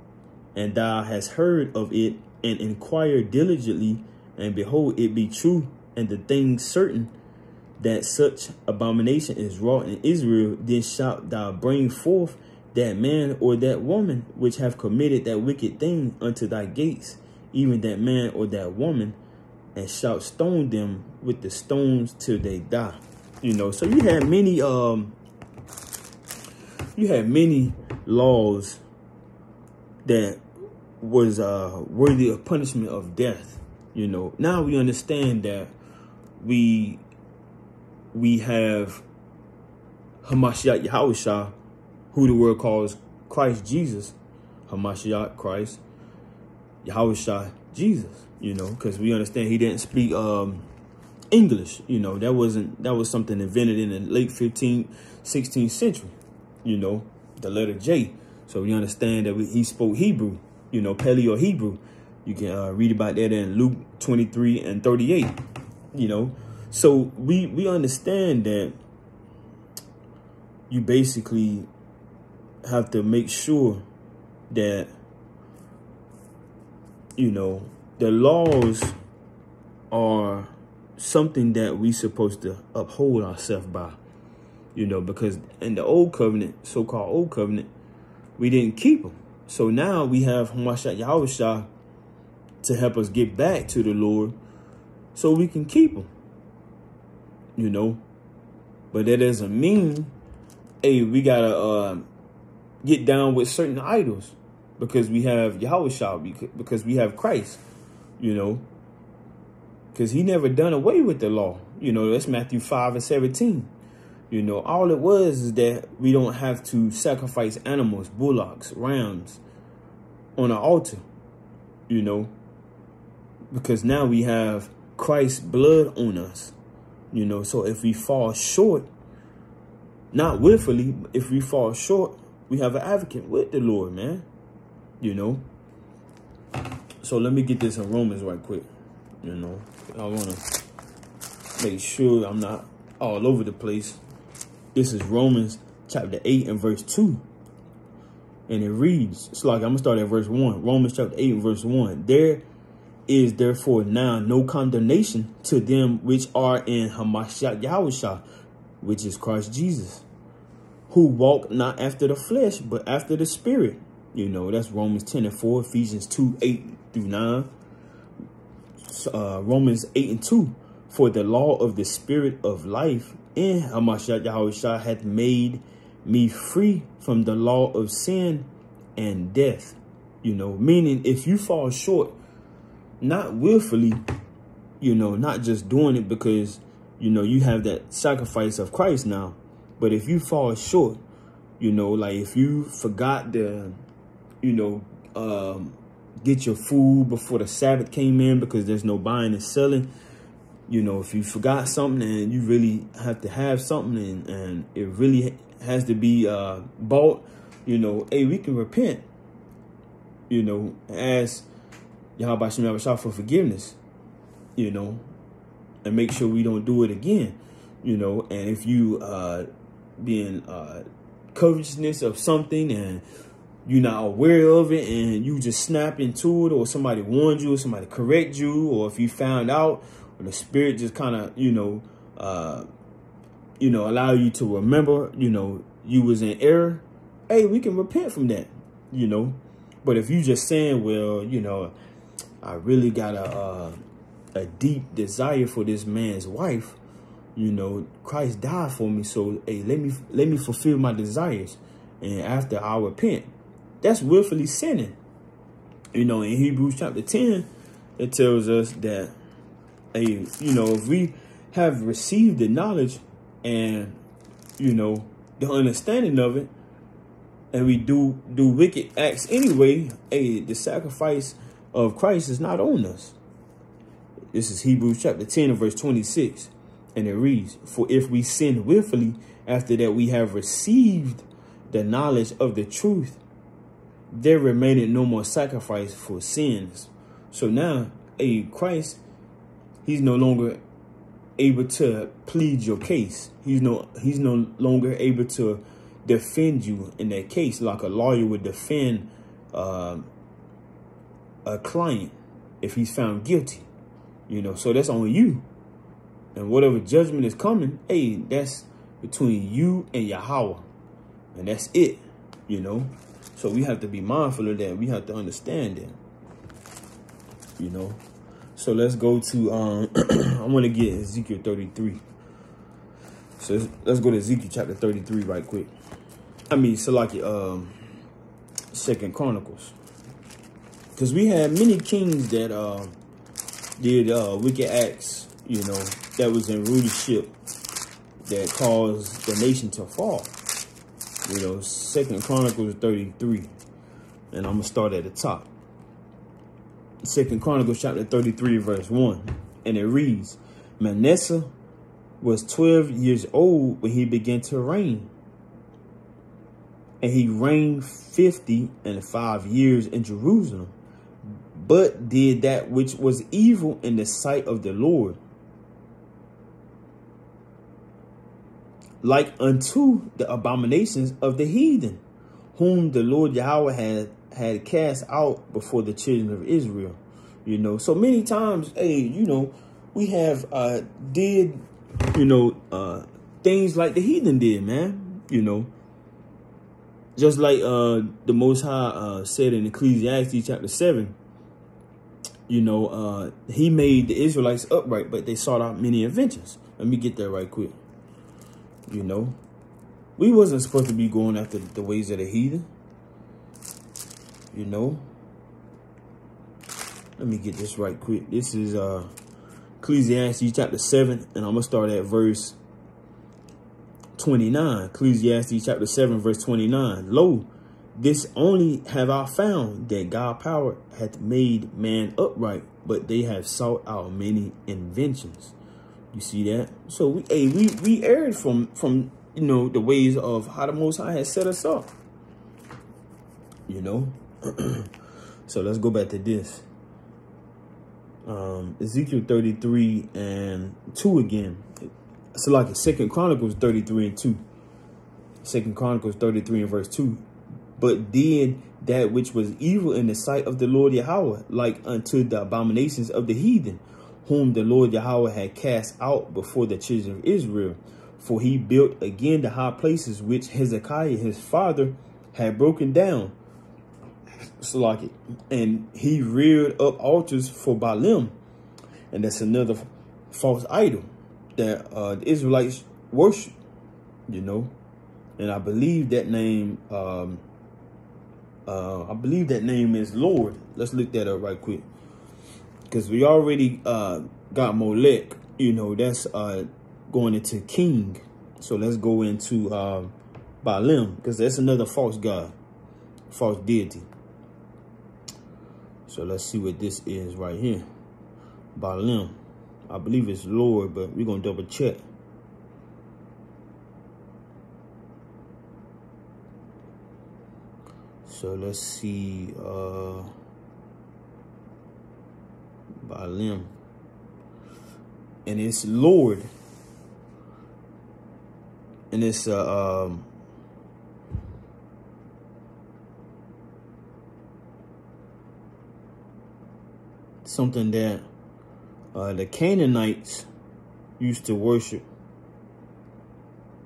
and thou hast heard of it, and inquire diligently, and behold, it be true, and the thing certain, that such abomination is wrought in Israel, then shalt thou bring forth that man or that woman which have committed that wicked thing unto thy gates, even that man or that woman, and shalt stone them with the stones till they die. You know, so you had many laws that was worthy of punishment of death. You know, now we understand that we have Hamashiach Yahushua, who the word calls Christ Jesus, Hamashiach Christ, Yahushua Jesus, you know, because we understand he didn't speak English, you know, that was something invented in the late 15th, 16th century, you know, the letter J. So we understand that he spoke Hebrew, you know, Paleo Hebrew. You can read about that in Luke 23 and 38, you know. So we understand that you basically have to make sure that, you know, the laws are something that we supposed to uphold ourselves by, you know, because in the old covenant, so-called old covenant, we didn't keep them. So now we have Hamashiach Yahushua to help us get back to the Lord so we can keep them, you know. But that doesn't mean, hey, we gotta get down with certain idols because we have Yahushua, because we have Christ, you know, because he never done away with the law. You know, that's Matthew 5 and 17. You know, all it was is that we don't have to sacrifice animals, bullocks, rams on an altar, you know, because now we have Christ's blood on us, you know. So if we fall short, not willfully, if we fall short, we have an advocate with the Lord, man, you know. So let me get this in Romans right quick, you know. I want to make sure I'm not all over the place. This is Romans chapter 8 and verse 2. And it reads, it's like I'm going to start at verse 1. Romans chapter 8 and verse 1. There is therefore now no condemnation to them which are in Hamashiach Yahushua, which is Christ Jesus, who walk not after the flesh, but after the Spirit. You know, that's Romans 10 and 4, Ephesians 2, 8 through 9. Romans 8 and 2. For the law of the Spirit of life in Hamashiach Yahushua hath made me free from the law of sin and death. You know, meaning if you fall short, not willfully, you know, not just doing it because, you know, you have that sacrifice of Christ now. But if you fall short, you know, like if you forgot to, you know, get your food before the Sabbath came in because there's no buying and selling. You know, if you forgot something and you really have to have something and it really has to be bought, you know, hey, we can repent, you know, ask Yahweh for forgiveness, you know, and make sure we don't do it again, you know. And if you being covetousness of something and you're not aware of it and you just snap into it, or somebody warned you, or somebody correct you, or if you found out, or the Spirit just kind of, you know, allow you to remember, you know, you was in error, hey, we can repent from that, you know. But if you just saying, well, you know, I really got a deep desire for this man's wife, you know, Christ died for me, so hey, let me fulfill my desires, and after I repent, that's willfully sinning. You know, in Hebrews chapter 10, it tells us that, hey, you know, if we have received the knowledge and, you know, the understanding of it, and we do wicked acts anyway, hey, the sacrifice of Christ is not on us. This is Hebrews chapter 10 and verse 26. And it reads, for if we sin willfully after that we have received the knowledge of the truth, there remaineth no more sacrifice for sins. So now, hey, Christ, he's no longer able to plead your case. He's no longer able to defend you in that case like a lawyer would defend a client if he's found guilty. You know, so that's on you. And whatever judgment is coming, hey, that's between you and Yahweh. And that's it, you know. So we have to be mindful of that. We have to understand that, you know. So let's go to, I want to get Ezekiel 33. So let's go to Ezekiel chapter 33 right quick. I mean, so like 2 Chronicles. Because we had many kings that did wicked acts, you know, that was in rulership that caused the nation to fall. You know, 2 Chronicles 33. And I'm going to start at the top. 2 Chronicles chapter 33, verse 1. And it reads, Manasseh was 12 years old when he began to reign. And he reigned 50 years in Jerusalem, but did that which was evil in the sight of the Lord, like unto the abominations of the heathen, whom the Lord Yahweh had cast out before the children of Israel. You know, so many times, hey, you know, we have did, you know, things like the heathen did, man. You know, just like the Most High said in Ecclesiastes chapter 7, you know, he made the Israelites upright, but they sought out many inventions. Let me get that right quick. You know, we wasn't supposed to be going after the ways of the heathen. You know, let me get this right quick. This is Ecclesiastes chapter 7, and I'm going to start at verse 29. Ecclesiastes chapter 7, verse 29. Lo, this only have I found, that God power hath made man upright, but they have sought out many inventions. You see that? So we erred from you know, the ways of how the Most High has set us up. You know? So let's go back to this. Ezekiel 33 and 2 again. It's like a 2 Chronicles 33 and 2. 2 Chronicles 33 and verse 2. But did that which was evil in the sight of the Lord Yahweh, like unto the abominations of the heathen, whom the Lord Yahweh had cast out before the children of Israel. For he built again the high places which Hezekiah his father had broken down. So like it. And he reared up altars for Baalim. And that's another false idol that the Israelites worship, you know. And I believe that name is Lord. Let's look that up right quick. Because we already got Molech, you know, that's going into king. So let's go into Baalim, because that's another false god, false deity. So let's see what this is right here. Baalim. I believe it's Lord, but we're going to double check. So let's see. Baalim. And it's Lord. And it's something that the Canaanites used to worship,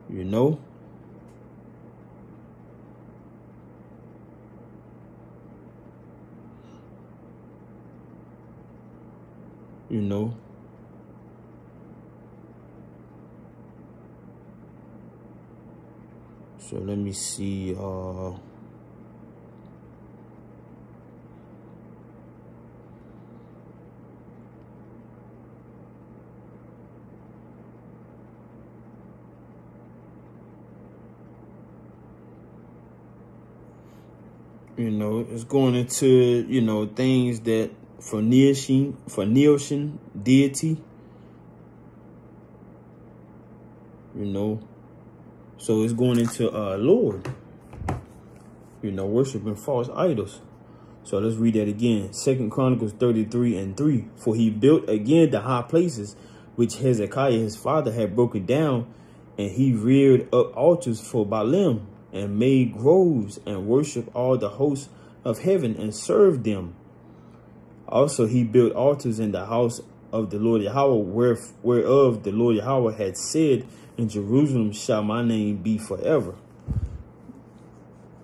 you know. You know. So let me see. You know, it's going into, you know, things that Phoenician deity, you know. So it's going into Lord, you know, worshiping false idols. So let's read that again. 2 Chronicles 33 and 3. For he built again the high places which Hezekiah his father had broken down, and he reared up altars for Baalim, and made groves, and worshiped all the hosts of heaven, and served them. Also he built altars in the house of the Lord Yahweh, whereof the Lord Yahweh had said, in Jerusalem shall my name be forever.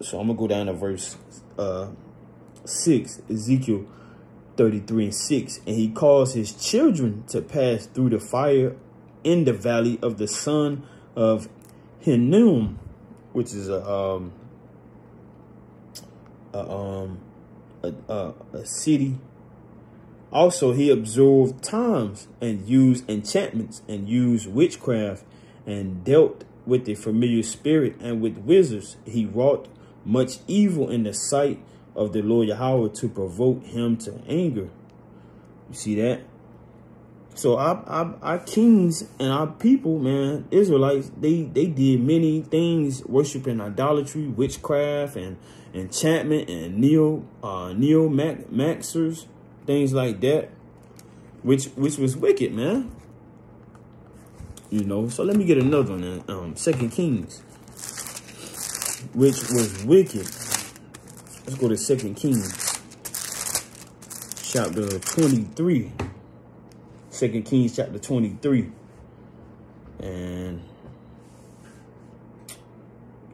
So I'm going to go down to verse 6, Ezekiel 33 and 6. And he caused his children to pass through the fire in the valley of the son of Hinnom, which is a city. Also, he observed times, and used enchantments, and used witchcraft, and dealt with the familiar spirit, and with wizards. He wrought much evil in the sight of the Lord Yahweh, to provoke him to anger. You see that? So our kings and our people, man, Israelites, they did many things, worshiping idolatry, witchcraft, and enchantment, and neo-maxers, things like that, which was wicked, man. You know, so let me get another one. 2 Kings, which was wicked. Let's go to 2 Kings, chapter 23. 2 Kings chapter 23. And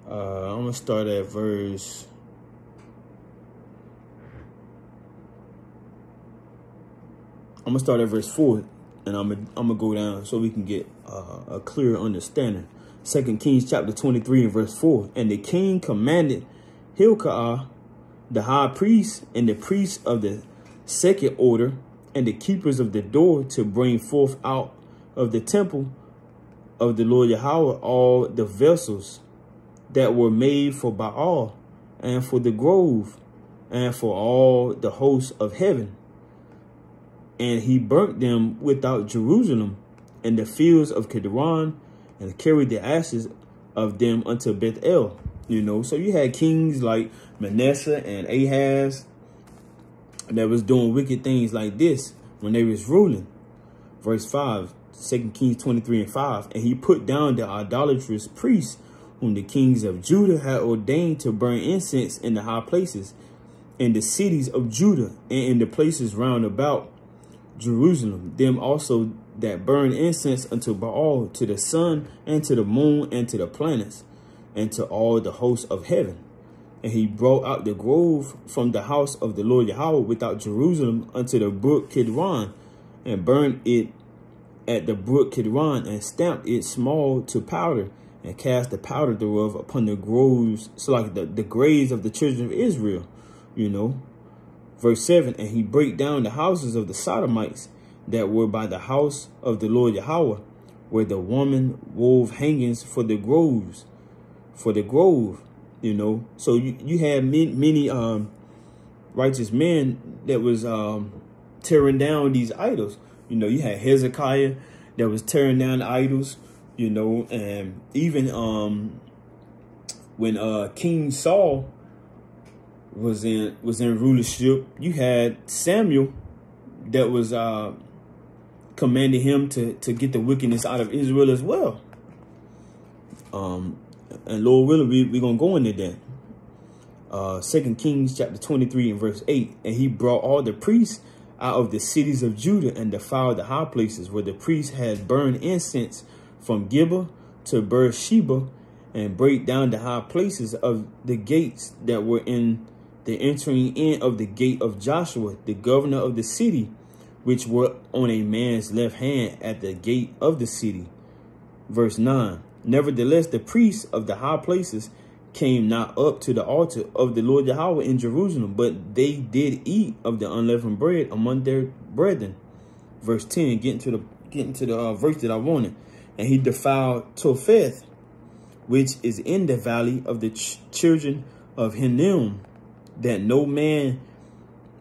I'm going to start at verse... I'm going to start at verse 4. And I'm going to go down so we can get a clear understanding. 2 Kings chapter 23 and verse 4. And the king commanded Hilkiah, the high priest, and the priests of the second order, and the keepers of the door, to bring forth out of the temple of the Lord Yahweh all the vessels that were made for Baal, and for the grove, and for all the hosts of heaven. And he burnt them without Jerusalem in the fields of Kedron, and carried the ashes of them unto Bethel. You know, so you had kings like Manasseh and Ahaz that was doing wicked things like this when they was ruling. Verse 5, 2 Kings 23:5. And he put down the idolatrous priests whom the kings of Judah had ordained to burn incense in the high places, in the cities of Judah, and in the places round about Jerusalem, them also that burn incense unto Baal, to the sun, and to the moon, and to the planets, and to all the hosts of heaven. And he brought out the grove from the house of the Lord Yahweh without Jerusalem unto the brook Kidron, and burned it at the brook Kidron, and stamped it small to powder, and cast the powder thereof upon the groves, so like the graves of the children of Israel, you know. Verse 7, and he brake down the houses of the Sodomites that were by the house of the Lord Yahweh, where the woman wove hangings for the groves, for the grove, you know. So you had many righteous men that was tearing down these idols. You know, you had Hezekiah that was tearing down the idols, you know, and even when King Saul was in rulership, you had Samuel that was commanding him to get the wickedness out of Israel as well. And Lord willing, we're gonna go into that. 2 Kings chapter 23 and verse 8. And he brought all the priests out of the cities of Judah, and defiled the high places where the priests had burned incense, from Gibeah to Beersheba, and brake down the high places of the gates that were in the entering in of the gate of Joshua, the governor of the city, which were on a man's left hand at the gate of the city. Verse 9. Nevertheless, the priests of the high places came not up to the altar of the Lord Yahweh in Jerusalem, but they did eat of the unleavened bread among their brethren. Verse 10, getting to the verse that I wanted. And he defiled Topheth, which is in the valley of the children of Hinnom, that no man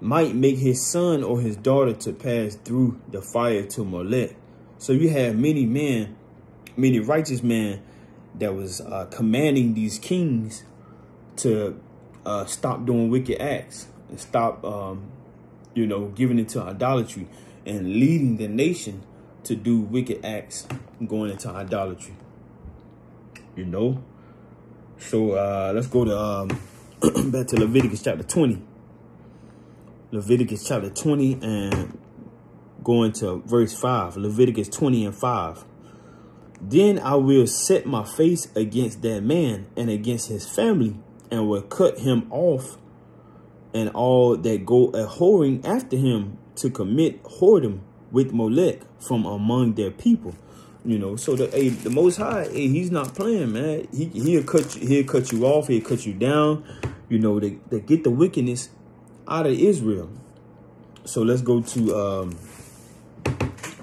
might make his son or his daughter to pass through the fire to Molech. So you have many righteous men that was commanding these kings to stop doing wicked acts and stop, you know, giving into idolatry and leading the nation to do wicked acts and going into idolatry, you know. So let's go to back to Leviticus chapter 20. Leviticus chapter 20 and going to verse 5. Leviticus 20 and 5. Then I will set my face against that man and against his family, and will cut him off, and all that go a whoring after him to commit whoredom with Molech from among their people. You know, so the Most High, he's not playing, man. He'll cut you off, he'll cut you down. You know, they get the wickedness out of Israel. So let's go to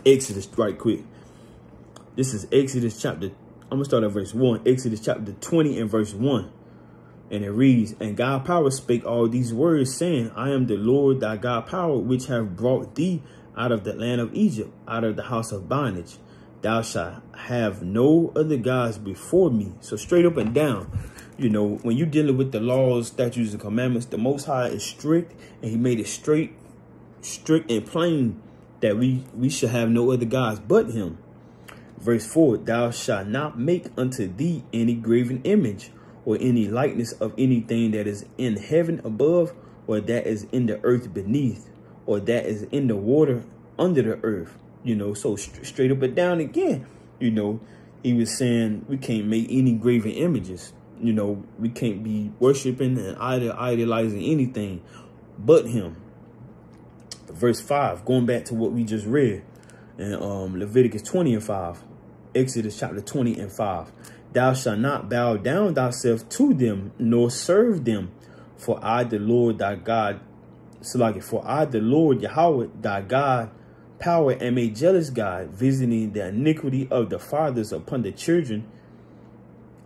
Exodus right quick. This is Exodus chapter, I'm going to start at verse 1. Exodus chapter 20 and verse 1. And it reads, and God power spake all these words, saying, I am the Lord thy God power, which have brought thee out of the land of Egypt, out of the house of bondage. Thou shalt have no other gods before me. So straight up and down, you know, when you're dealing with the laws, statutes, and commandments, the Most High is strict, and he made it strict and plain that we should have no other gods but him. Verse 4, thou shalt not make unto thee any graven image, or any likeness of anything that is in heaven above, or that is in the earth beneath, or that is in the water under the earth. You know, so straight up and down again, you know, he was saying we can't make any graven images. You know, we can't be worshiping and idolizing anything but him. Verse 5, going back to what we just read in Leviticus 20 and 5. Exodus chapter 20 and 5. Thou shalt not bow down thyself to them, nor serve them. For I, the Lord thy God, for I, the Lord Yahweh thy God, power am a jealous God, visiting the iniquity of the fathers upon the children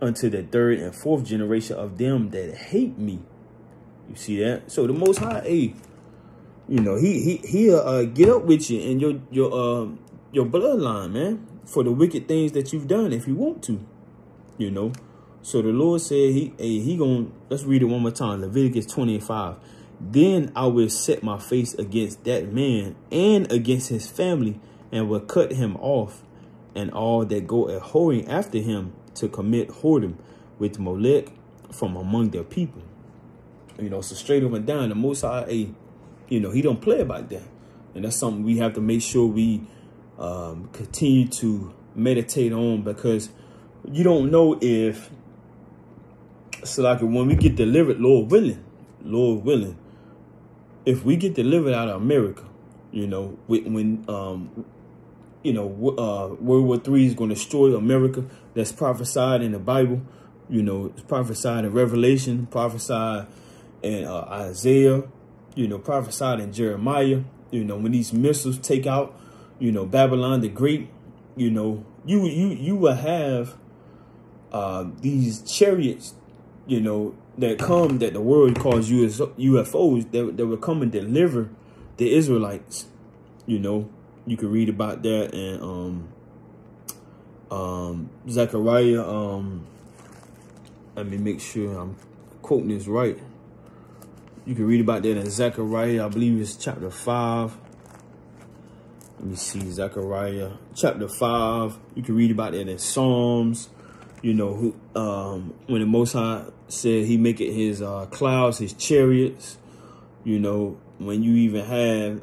unto the third and fourth generation of them that hate me. You see that? So the Most High, hey, you know, he'll get up with you and your bloodline, man, for the wicked things that you've done if you want to, you know. So the Lord said he gonna, let's read it one more time. Leviticus 20:5. Then I will set my face against that man and against his family, and will cut him off, and all that go a whoring after him to commit whoredom with Molech from among their people. You know, so straight up and down, the Most High, you know, he don't play about that. And that's something we have to make sure we continue to meditate on, because you don't know if, so like when we get delivered, Lord willing, if we get delivered out of America, you know, when you know, World War III is going to destroy America, that's prophesied in the Bible, you know, it's prophesied in Revelation, prophesied in Isaiah, you know, prophesied in Jeremiah, you know, when these missiles take out, you know, Babylon the Great, you know, you will have these chariots, you know, that the world calls UFOs, that will come and deliver the Israelites. You know, you can read about that in Zechariah. Let me make sure I'm quoting this right. You can read about that in Zechariah, I believe it's chapter 5. Let me see, Zechariah chapter 5. You can read about that in Psalms. You know, when the Most High said he make it his clouds, his chariots. You know, when you even have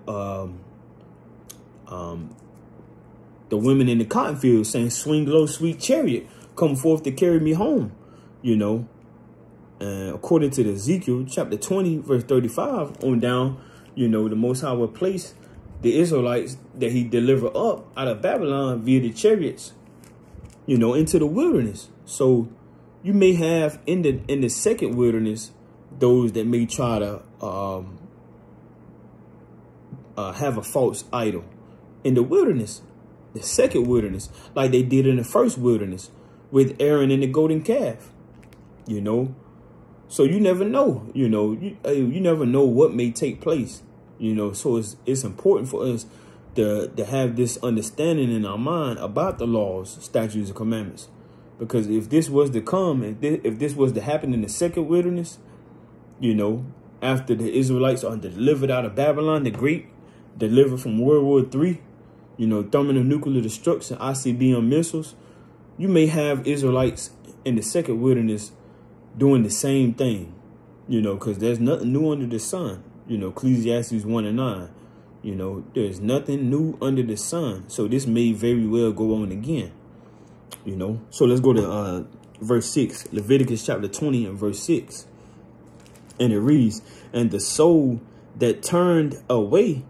the women in the cotton field saying, "Swing low, sweet chariot, come forth to carry me home." You know, and according to the Ezekiel chapter 20, verse 35 on down, you know, the Most High will place the Israelites that he delivered up out of Babylon via the chariots, you know, into the wilderness. So you may have in the second wilderness those that may try to have a false idol in the wilderness, the second wilderness, like they did in the first wilderness with Aaron and the golden calf, you know. So you never know, you know, you never know what may take place, you know. So it's important for us to have this understanding in our mind about the laws, statutes, and commandments. Because if this was to come, if this was to happen in the second wilderness, you know, after the Israelites are delivered out of Babylon the Great, delivered from World War III, you know, thermonuclear destruction, ICBM missiles, you may have Israelites in the second wilderness doing the same thing, you know, because there's nothing new under the sun. You know, Ecclesiastes 1:9, you know, there's nothing new under the sun. So this may very well go on again, you know. So let's go to verse 6, Leviticus chapter 20 and verse 6. And it reads, "And the soul that turned away,"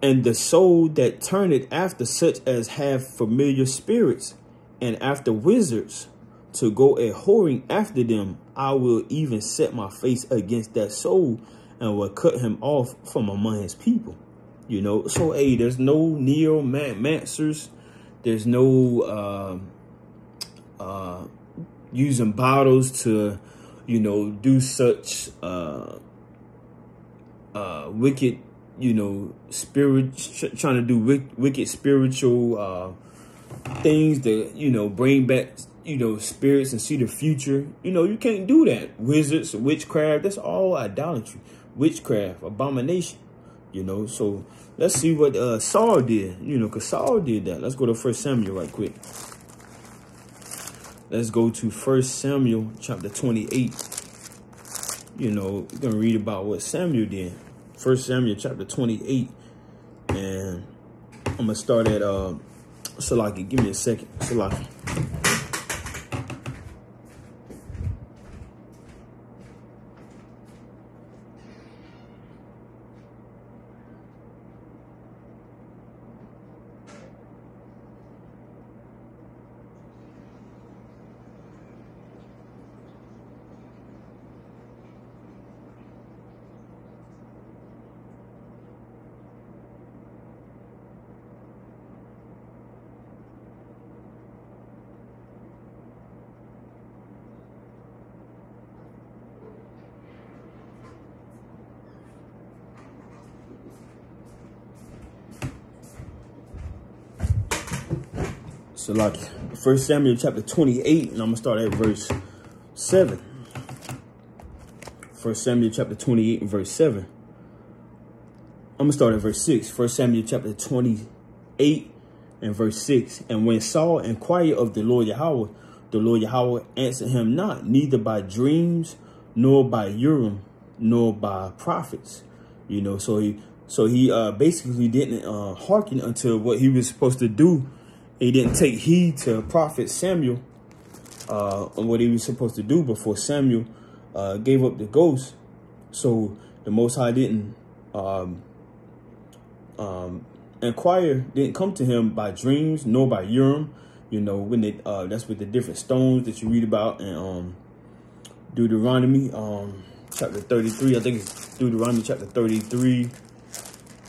"and the soul that turneth after such as have familiar spirits, and after wizards, to go a whoring after them, I will even set my face against that soul, and will cut him off from among his people." You know, so hey, there's no neomancers, there's no using bottles to, you know, do such wicked, you know, trying to do wicked spiritual things that, you know, bring back, you know, spirits and see the future. You know, you can't do that. Wizards, witchcraft, that's all idolatry, witchcraft, abomination, you know. So let's see what Saul did, you know, because Saul did that. Let's go to 1 Samuel right quick. Let's go to 1 Samuel chapter 28. You know, we're going to read about what Samuel did. 1 Samuel chapter 28. And I'm going to start at, Salaki. Give me a second. Salaki. So like 1 Samuel chapter 28, and I'm gonna start at verse 7. 1 Samuel chapter 28 and verse 7. I'm gonna start at verse 6. 1 Samuel chapter 28 and verse 6. And when Saul inquired of the Lord Yahweh answered him not, neither by dreams, nor by Urim, nor by prophets. You know, so he basically didn't hearken unto what he was supposed to do. He didn't take heed to prophet Samuel on what he was supposed to do before Samuel gave up the ghost. So the Most High didn't inquire, didn't come to him by dreams, nor by Urim. You know, when they that's with the different stones that you read about in Deuteronomy chapter 33. I think it's Deuteronomy chapter 33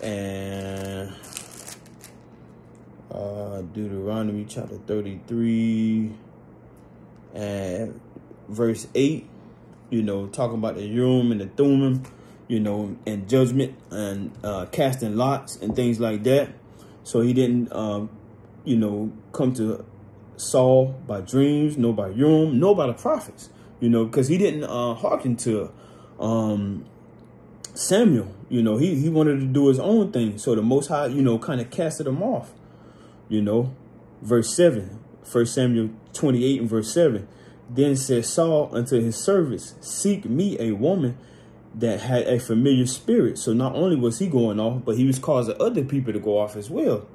and Deuteronomy chapter 33 and verse 8, you know, talking about the Urim and the Thummim, you know, and judgment and casting lots and things like that. So he didn't, you know, come to Saul by dreams, nor by Urim, nor by the prophets, you know, because he didn't hearken to Samuel. You know, he wanted to do his own thing. So the Most High, you know, kind of casted him off. You know, verse 7, 1 Samuel 28 and verse 7. Then said Saul unto his servants, seek me a woman that had a familiar spirit. So not only was he going off, but he was causing other people to go off as well,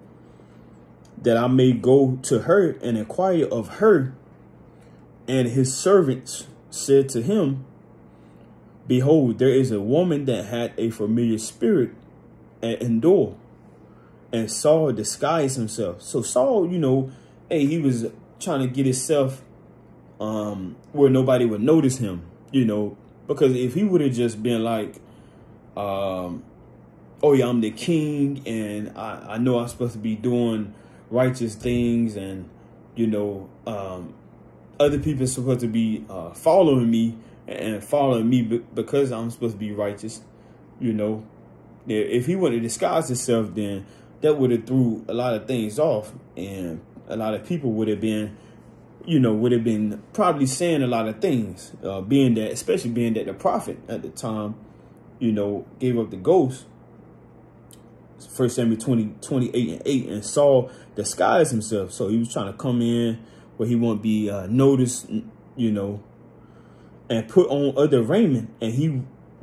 that I may go to her and inquire of her. And his servants said to him, behold, there is a woman that had a familiar spirit at Endor. And Saul disguised himself. So Saul, you know, hey, he was trying to get himself where nobody would notice him, you know, because if he would have just been like, oh yeah, I'm the king and I know I'm supposed to be doing righteous things, and, you know, other people are supposed to be following me because I'm supposed to be righteous, you know. If he would have disguised himself, then that would have threw a lot of things off, and a lot of people would have been, you know, would have been probably saying a lot of things, especially being that the prophet at the time, you know, gave up the ghost. 1 Samuel 28 and 8, and Saul disguised himself. So he was trying to come in where he won't be noticed, you know, and put on other raiment. And he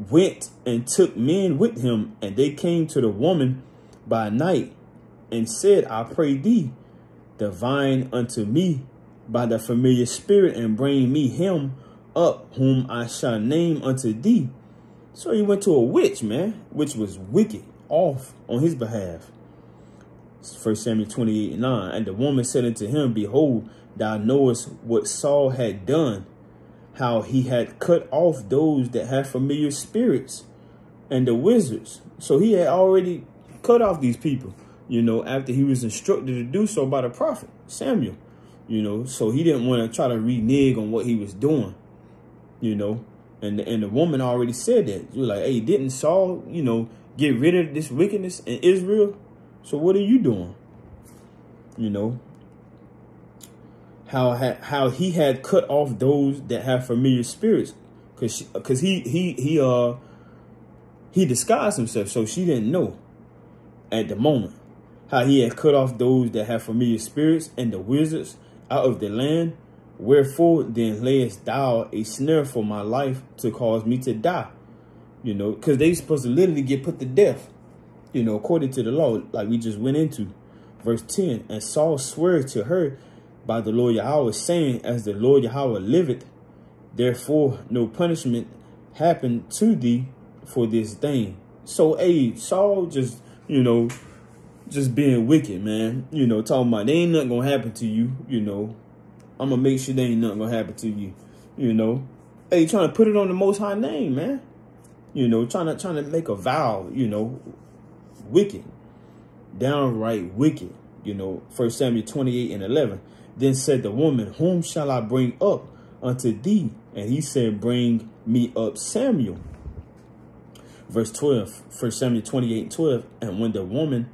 went and took men with him, and they came to the woman by night and said, I pray thee, divine unto me by the familiar spirit, and bring me him up whom I shall name unto thee. So he went to a witch, man, which was wicked, off on his behalf. 1 Samuel 28 and 9. And the woman said unto him, behold, thou knowest what Saul had done, how he had cut off those that had familiar spirits and the wizards. So he had already cut off these people, you know, after he was instructed to do so by the prophet Samuel, you know. So he didn't want to try to renege on what he was doing, you know. And the woman already said that. You're like, hey, didn't Saul, you know, get rid of this wickedness in Israel? So what are you doing? You know, how he had cut off those that have familiar spirits, because he disguised himself, so she didn't know at the moment. How he had cut off those that have familiar spirits and the wizards out of the land. Wherefore then layest thou a snare for my life to cause me to die? You know, because they supposed to literally get put to death, you know, according to the law, like we just went into. Verse 10, and Saul swore to her by the Lord Yahweh, saying, as the Lord Yahweh liveth, therefore no punishment happened to thee for this thing. So, hey, Saul just, you know, just being wicked, man. You know, talking about, there ain't nothing gonna happen to you, you know. I'm gonna make sure there ain't nothing gonna happen to you, you know. Hey, trying to put it on the Most High name, man. You know, trying to make a vow, you know, wicked, downright wicked, you know. 1 Samuel 28 and 11. Then said the woman, whom shall I bring up unto thee? And he said, bring me up Samuel. Verse 12, 1 Samuel 28 and 12. And when the woman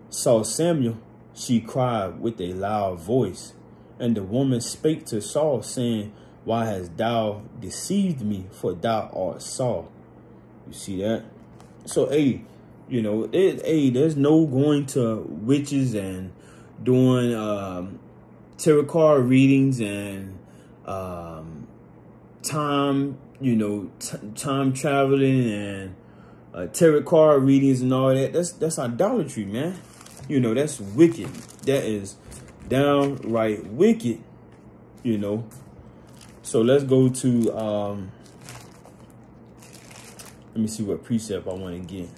saw Samuel, she cried with a loud voice. And the woman spake to Saul, saying, why hast thou deceived me? For thou art Saul. You see that? So, hey, you know, there's no going to witches and doing tarot card readings and time, you know, time traveling and tarot card readings and all that. That's idolatry, man. You know, that's wicked. That is downright wicked, you know. So let's go to let me see what precept I want to get.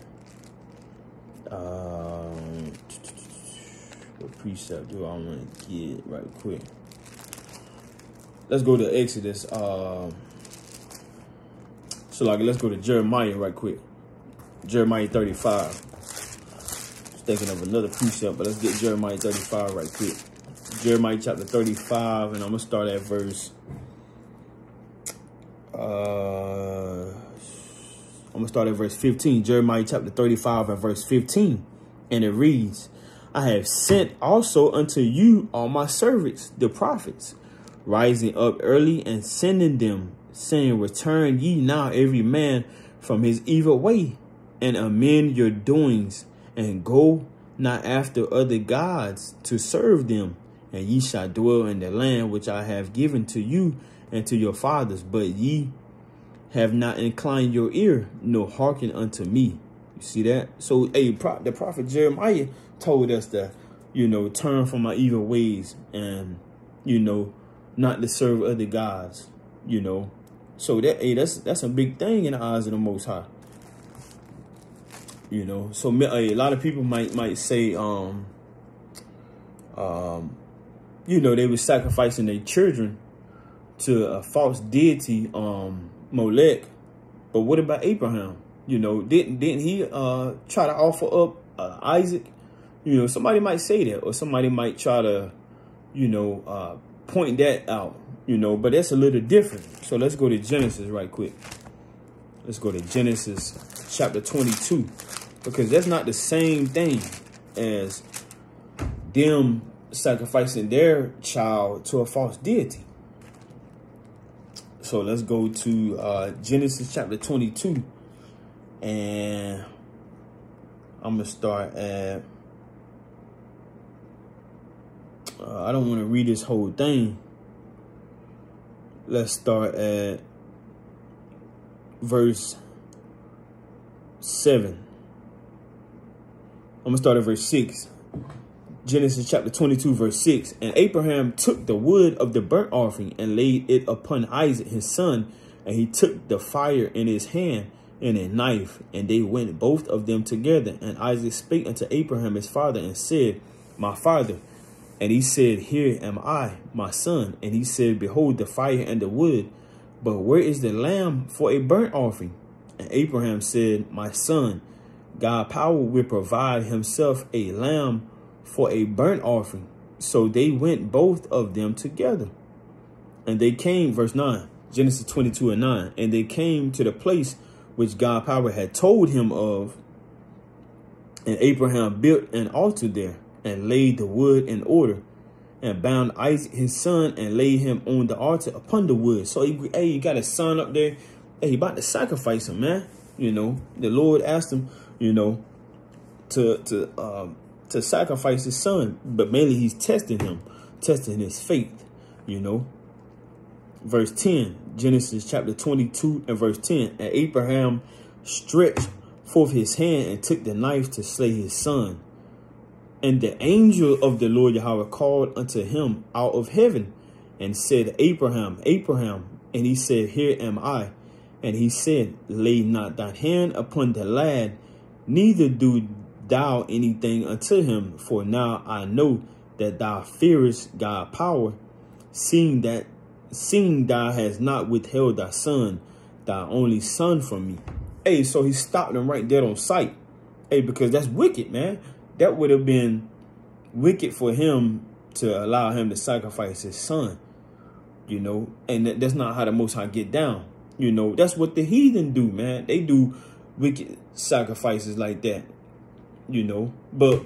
What precept do I want to get right quick? Let's go to Exodus. So like, let's go to Jeremiah right quick. Jeremiah 35. Thinking of another precept, but let's get Jeremiah 35 right quick. Jeremiah chapter 35, and I'm gonna start at verse. I'm gonna start at verse 15. Jeremiah chapter 35 and verse 15, and it reads, I have sent also unto you all my servants, the prophets, rising up early and sending them, saying, return ye now every man from his evil way, and amend your doings, and go not after other gods to serve them, and ye shall dwell in the land which I have given to you and to your fathers, but ye have not inclined your ear, nor hearken unto me. You see that? So, hey, the prophet Jeremiah told us that, you know, turn from our evil ways and, you know, not to serve other gods, you know. So that, hey, that's a big thing in the eyes of the Most High. You know, so a lot of people might say, you know, they were sacrificing their children to a false deity, Molech. But what about Abraham? You know, didn't he try to offer up Isaac? You know, somebody might say that, or somebody might try to, you know, point that out. You know, but that's a little different. So let's go to Genesis right quick. Let's go to Genesis chapter 22, because that's not the same thing as them sacrificing their child to a false deity. So let's go to Genesis chapter 22, and I'm gonna start at I don't want to read this whole thing. Let's start at verse 7. I'm gonna start at verse 6. Genesis chapter 22, verse 6. And Abraham took the wood of the burnt offering and laid it upon Isaac his son, and he took the fire in his hand and a knife, and they went both of them together. And Isaac spake unto Abraham his father and said, my father. And he said, here am I, my son. And he said, behold the fire and the wood, but where is the lamb for a burnt offering? And Abraham said, my son, God power will provide himself a lamb for a burnt offering. So they went both of them together. And they came, verse 9, Genesis 22 and 9. And they came to the place which God power had told him of. And Abraham built an altar there, and laid the wood in order, and bound Isaac his son, and laid him on the altar upon the wood. So he got his son up there. Hey, he about to sacrifice him, man. You know, the Lord asked him, you know, to sacrifice his son, but mainly he's testing him, testing his faith, you know. Verse 10, Genesis chapter 22 and verse 10. And Abraham stretched forth his hand and took the knife to slay his son. And the angel of the Lord Yahweh called unto him out of heaven and said, Abraham, Abraham. And he said, here am I. And he said, lay not thy hand upon the lad, neither do thou anything unto him. For now I know that thou fearest God's power, seeing thou hast not withheld thy son, thy only son, from me. Hey, so he stopped him right there on sight. Hey, because that's wicked, man. That would have been wicked for him to allow him to sacrifice his son, you know, and that's not how the Most High get down. You know, that's what the heathen do, man. They do wicked sacrifices like that, you know. But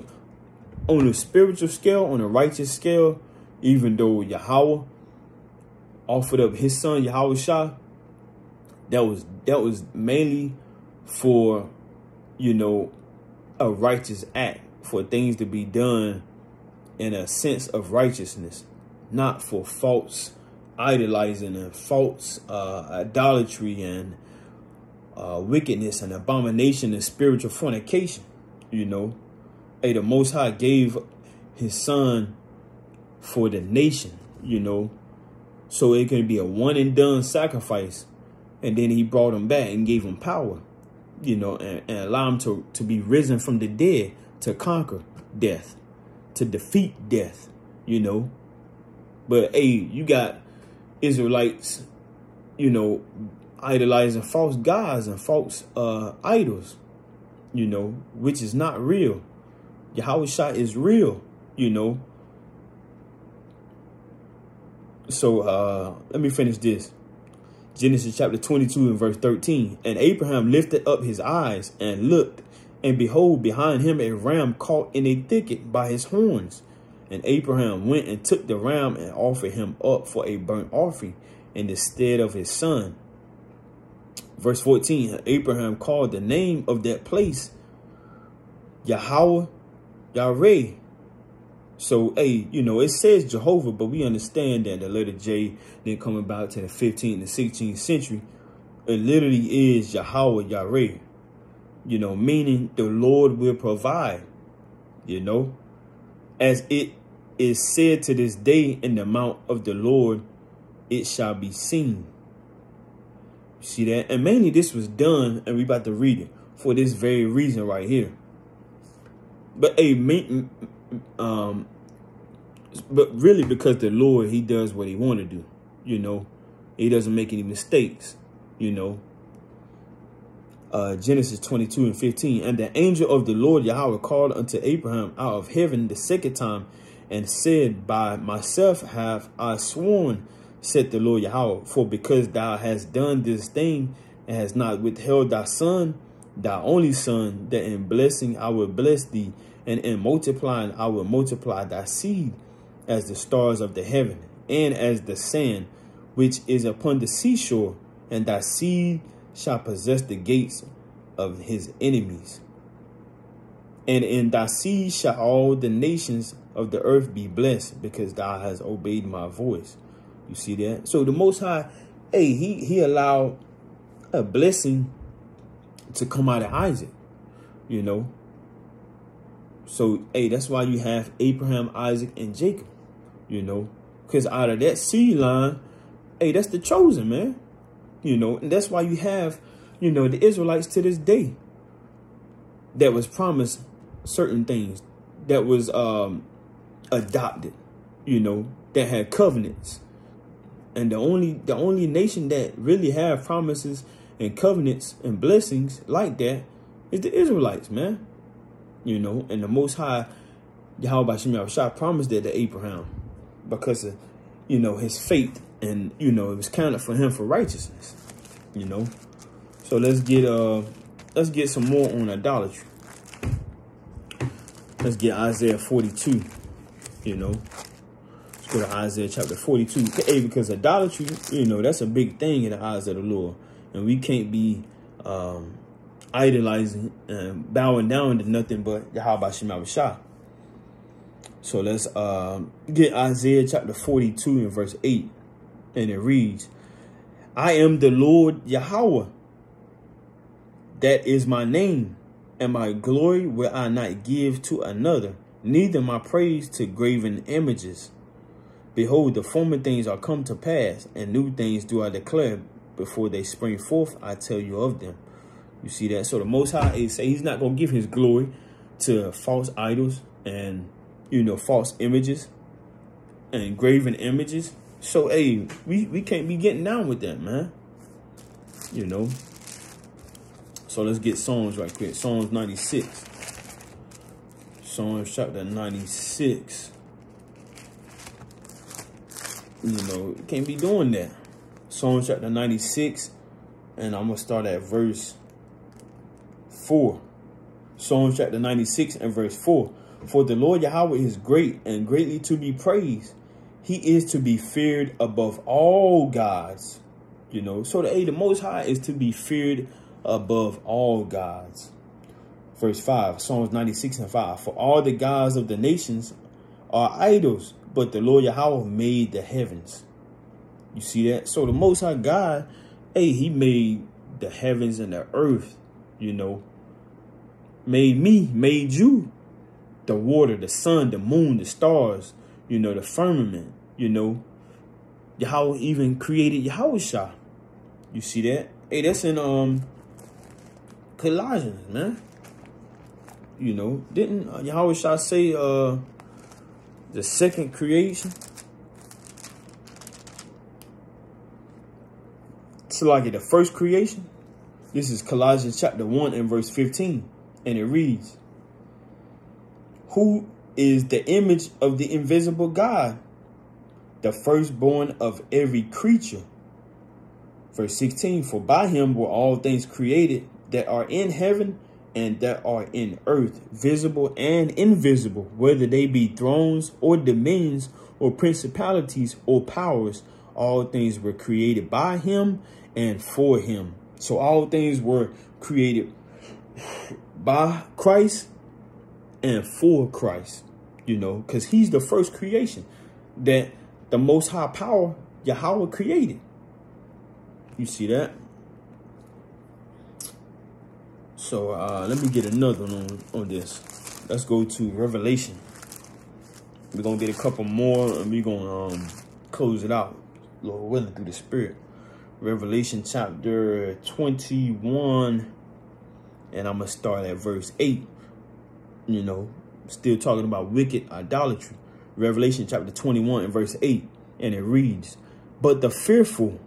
on a spiritual scale, on a righteous scale, even though Yahweh offered up his son, Yahweh Shah, that was mainly for, you know, a righteous act, for things to be done in a sense of righteousness, not for false idolizing and false idolatry and wickedness and abomination and spiritual fornication. You know, hey, the Most High gave his son for the nation, you know, so it can be a one and done sacrifice. And then he brought him back and gave him power, you know, and allow him to be risen from the dead, to conquer death, to defeat death, you know. But hey, you got Israelites, you know, idolizing false gods and false idols, you know, which is not real. Yahweh Shah is real, you know. So let me finish this. Genesis chapter 22 and verse 13. And Abraham lifted up his eyes and looked, and behold, behind him a ram caught in a thicket by his horns. And Abraham went and took the ram and offered him up for a burnt offering in the stead of his son. Verse 14. Abraham called the name of that place Yahweh Yahweh. So, hey, you know, it says Jehovah, but we understand that the letter J then come about to the 15th and 16th century. It literally is Yahweh Yahweh, you know, meaning the Lord will provide, you know, as it is said to this day, in the mount of the Lord, it shall be seen. See that? And mainly this was done, and we about to read it, for this very reason right here. But hey, but really because the Lord, he does what he want to do, you know. He doesn't make any mistakes, you know. Genesis 22 and 15. And the angel of the Lord Yahweh called unto Abraham out of heaven the second time, and said, by myself have I sworn, said the Lord Yahweh, for because thou hast done this thing, and hast not withheld thy son, thy only son, that in blessing I will bless thee, and in multiplying I will multiply thy seed as the stars of the heaven, and as the sand which is upon the seashore, and thy seed shall possess the gates of his enemies. And in thy seed shall all the nations of the earth be blessed, because thou hast obeyed my voice. You see that? So the Most High, hey, he allowed a blessing to come out of Isaac, you know. So, hey, that's why you have Abraham, Isaac, and Jacob, you know, because out of that seed line, hey, that's the chosen, man, you know. And that's why you have, you know, the Israelites to this day that was promised certain things, that was adopted, you know, that had covenants. And the only nation that really have promises and covenants and blessings like that is the Israelites, man. You know, and the Most High, Yahweh Shem Shah, promised that to Abraham because of, you know, his faith, and, you know, it was counted for him for righteousness, you know. So let's get some more on idolatry. Let's get Isaiah 42, you know. Let's go to Isaiah chapter 42. Hey, because idolatry, you know, that's a big thing in the eyes of the Lord. And we can't be idolizing and bowing down to nothing but Yahweh Shem Shah. So let's get Isaiah chapter 42 and verse 8. And it reads, I am the Lord Yahweh. That is my name, and my glory will I not give to another, neither my praise to graven images. Behold, the former things are come to pass, and new things do I declare. Before they spring forth, I tell you of them. You see that? So the Most High say he's not going to give his glory to false idols and, you know, false images and graven images. So, hey, we can't be getting down with that, man. You know. So let's get Psalms right quick. Psalms 96. Psalms chapter 96. You know, can't be doing that. Psalms chapter 96. And I'm going to start at verse 4. Psalms chapter 96 and verse 4. For the Lord Yahweh is great and greatly to be praised. He is to be feared above all gods. You know, so the Most High is to be feared above all gods. Verse 5, Psalms 96 and 5. For all the gods of the nations are idols, but the Lord Yahweh made the heavens. You see that? So the Most High God, he made the heavens and the earth, you know. Made me, made you. The water, the sun, the moon, the stars, you know, the firmament, you know. Yahweh even created Yahushua. You see that? Hey, that's in Colossians, man. You know, didn't Yahushua say the second creation? So like the first creation. This is Colossians chapter 1 and verse 15. And it reads, who is the image of the invisible God, the firstborn of every creature. Verse 16, for by him were all things created that are in heaven and that are in earth, visible and invisible, whether they be thrones or dominions or principalities or powers. All things were created by him and for him. So all things were created by Christ and for Christ, you know, because he's the first creation that the Most High power, Yahweh, created. You see that? So let me get another one on this. Let's go to Revelation. We're going to get a couple more and we're going to close it out, Lord willing, through the Spirit. Revelation chapter 21, and I'm going to start at verse 8. You know, still talking about wicked idolatry. Revelation chapter 21 and verse 8. And it reads, but the fearful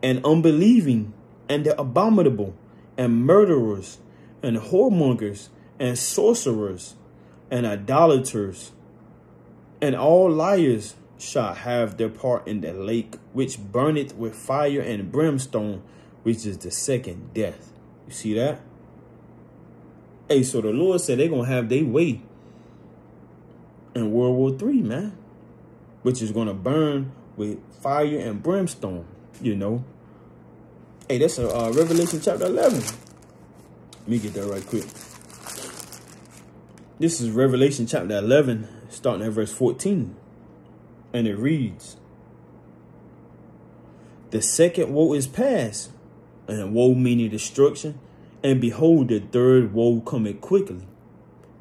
and unbelieving and the abominable and murderers and whoremongers and sorcerers and idolaters and all liars shall have their part in the lake which burneth with fire and brimstone, which is the second death. You see that? Hey, so the Lord said they're going to have their way in World War III, man, which is going to burn with fire and brimstone, you know. Hey, that's a Revelation chapter 11. Let me get that right quick. This is Revelation chapter 11, starting at verse 14. And it reads, the second woe is past, and woe meaning destruction. And behold, the third woe cometh quickly.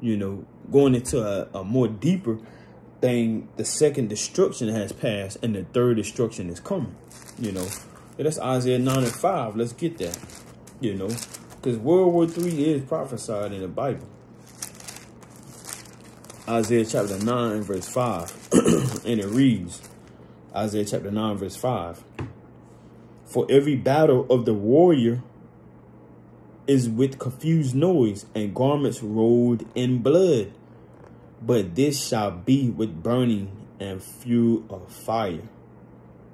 You know, going into a more deeper thing, the second destruction has passed and the third destruction is coming. You know, that's Isaiah 9 and 5. Let's get that. You know, because World War III is prophesied in the Bible. Isaiah chapter 9 verse 5. And it reads, Isaiah chapter 9 verse 5. For every battle of the warrior is with confused noise and garments rolled in blood. But this shall be with burning and fuel of fire.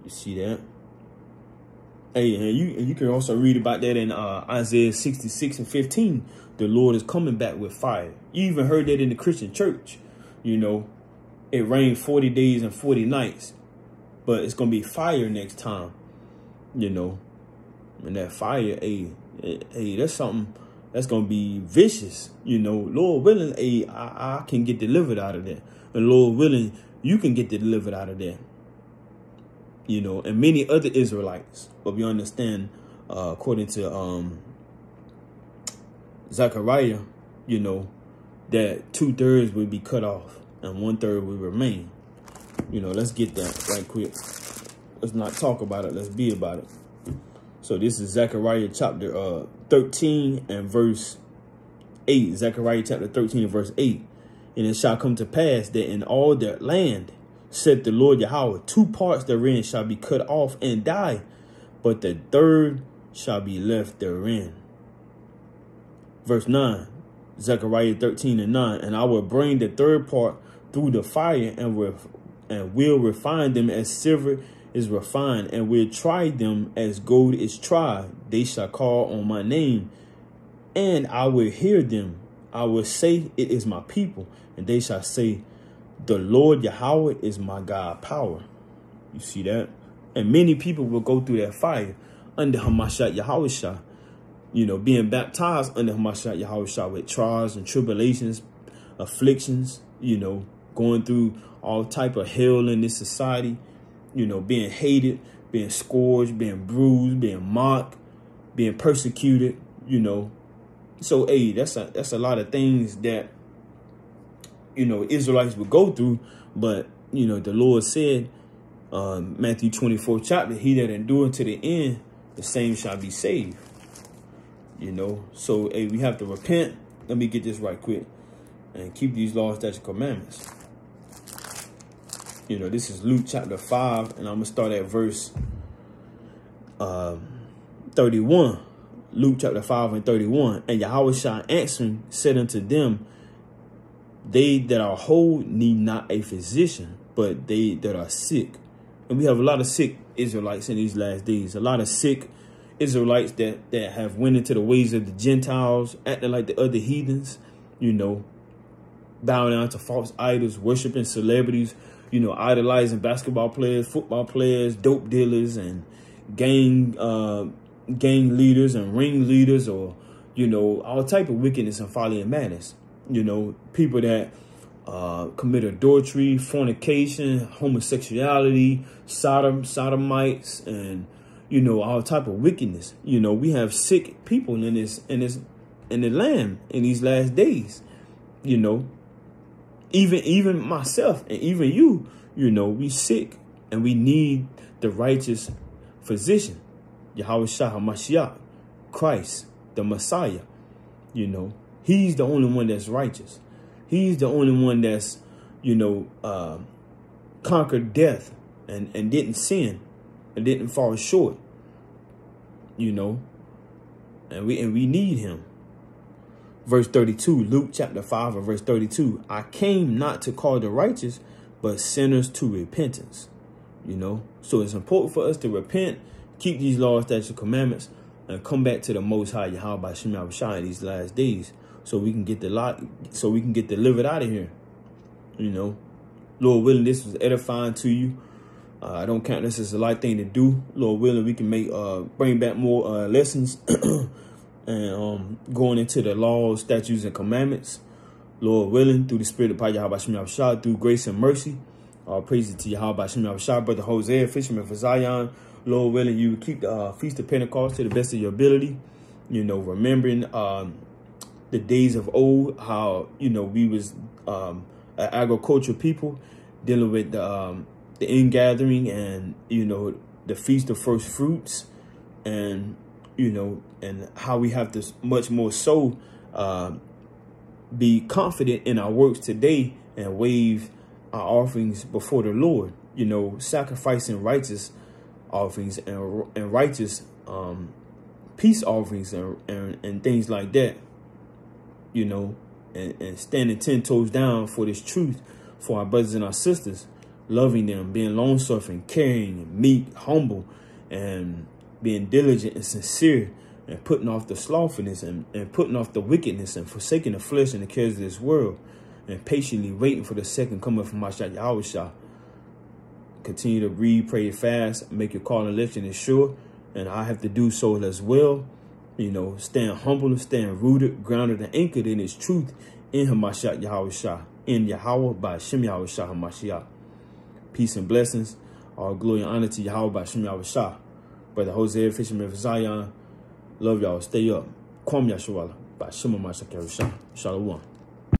You see that? Hey, and you can also read about that in Isaiah 66 and 15. The Lord is coming back with fire. You even heard that in the Christian church. You know, it rained 40 days and 40 nights. But it's going to be fire next time. You know, and that fire, hey, that's something that's going to be vicious. You know, Lord willing, hey, I can get delivered out of that. And Lord willing, you can get delivered out of that. You know, and many other Israelites. But we understand, according to Zechariah, you know, that 2/3 would be cut off and 1/3 would remain. You know, let's get that right quick. Let's not talk about it. Let's be about it. So this is Zechariah chapter 13 and verse 8. Zechariah chapter 13 and verse 8. And it shall come to pass that in all their land, said the Lord Yahweh, 2 parts therein shall be cut off and die, but the third shall be left therein. Verse 9, Zechariah 13 and 9. And I will bring the third part through the fire and will refine them as silver is refined, and will try them as gold is tried. They shall call on my name, and I will hear them. I will say, it is my people, and they shall say, the Lord Yahweh is my God power. You see that? And many people will go through that fire under Hamashiach Yahushua, you know, being baptized under Hamashiach Yahushua with trials and tribulations, afflictions, you know, going through all type of hell in this society, you know, being hated, being scourged, being bruised, being mocked, being persecuted, you know. So, hey, that's a lot of things that, you know, Israelites would go through. But, you know, the Lord said, Matthew 24 chapter, he that endureth to the end, the same shall be saved. You know, so, hey, we have to repent. Let me get this right quick. And keep these laws, statutes, commandments. You know, this is Luke chapter 5, and I'm going to start at verse 31. Luke chapter 5 and 31. And Yahushua answering said unto them, they that are whole need not a physician, but they that are sick. And we have a lot of sick Israelites in these last days. A lot of sick Israelites that have went into the ways of the Gentiles, acting like the other heathens, you know, bowing down to false idols, worshiping celebrities, you know, idolizing basketball players, football players, dope dealers, and gang leaders and ring leaders, or, you know, all type of wickedness and folly and madness. You know, people that commit adultery, fornication, homosexuality, sodomites, and, you know, all type of wickedness. You know, we have sick people in the land in these last days. You know, even myself and even you, you know, we sick and we need the righteous physician, Yahushua HaMashiach, Christ, the Messiah. You know, he's the only one that's righteous. He's the only one that's, you know, conquered death and didn't sin and didn't fall short. You know, and we need him. Verse 32, Luke chapter 5 and verse 32. I came not to call the righteous, but sinners to repentance. You know, so it's important for us to repent, keep these laws, statutes, and commandments, and come back to the Most High Yahweh by Shem Yahushua in these last days, so we can get delivered out of here. You know, Lord willing, this was edifying to you. I don't count this as a light thing to do. Lord willing, we can bring back more lessons and going into the laws, statutes, and commandments. Lord willing, through the Spirit of Yahweh by Shem Yahushua, through grace and mercy. All praises to Yahweh by Shem Yahushua, Brother Hosea, fisherman for Zion. Lord willing, you keep the Feast of Pentecost to the best of your ability. You know, remembering the days of old, how, you know, we was an agricultural people dealing with the ingathering and, you know, the Feast of First Fruits, and, you know, and how we have to much more so be confident in our works today and waive our offerings before the Lord, you know, sacrificing righteous offerings and righteous peace offerings and things like that, you know, and standing 10 toes down for this truth for our brothers and our sisters, loving them, being long-suffering, caring, meek, humble, and being diligent and sincere, and putting off the slothfulness and putting off the wickedness and forsaking the flesh and the cares of this world, and patiently waiting for the second coming from Mashiach Yahushua. Continue to read, pray, fast, make your call and election sure, and I have to do so as well. You know, staying humble and staying rooted, grounded, and anchored in his truth in Hamashiach Yahushua, in Yahweh by Shem Yahushua HaMashiach. Peace and blessings, all glory and honor to Yahweh by Shem Yahushua. Brother Hosea, fisherman for Zion. Love y'all. Stay up. Kwam Yahshua by Shem Yahushua. Shalom.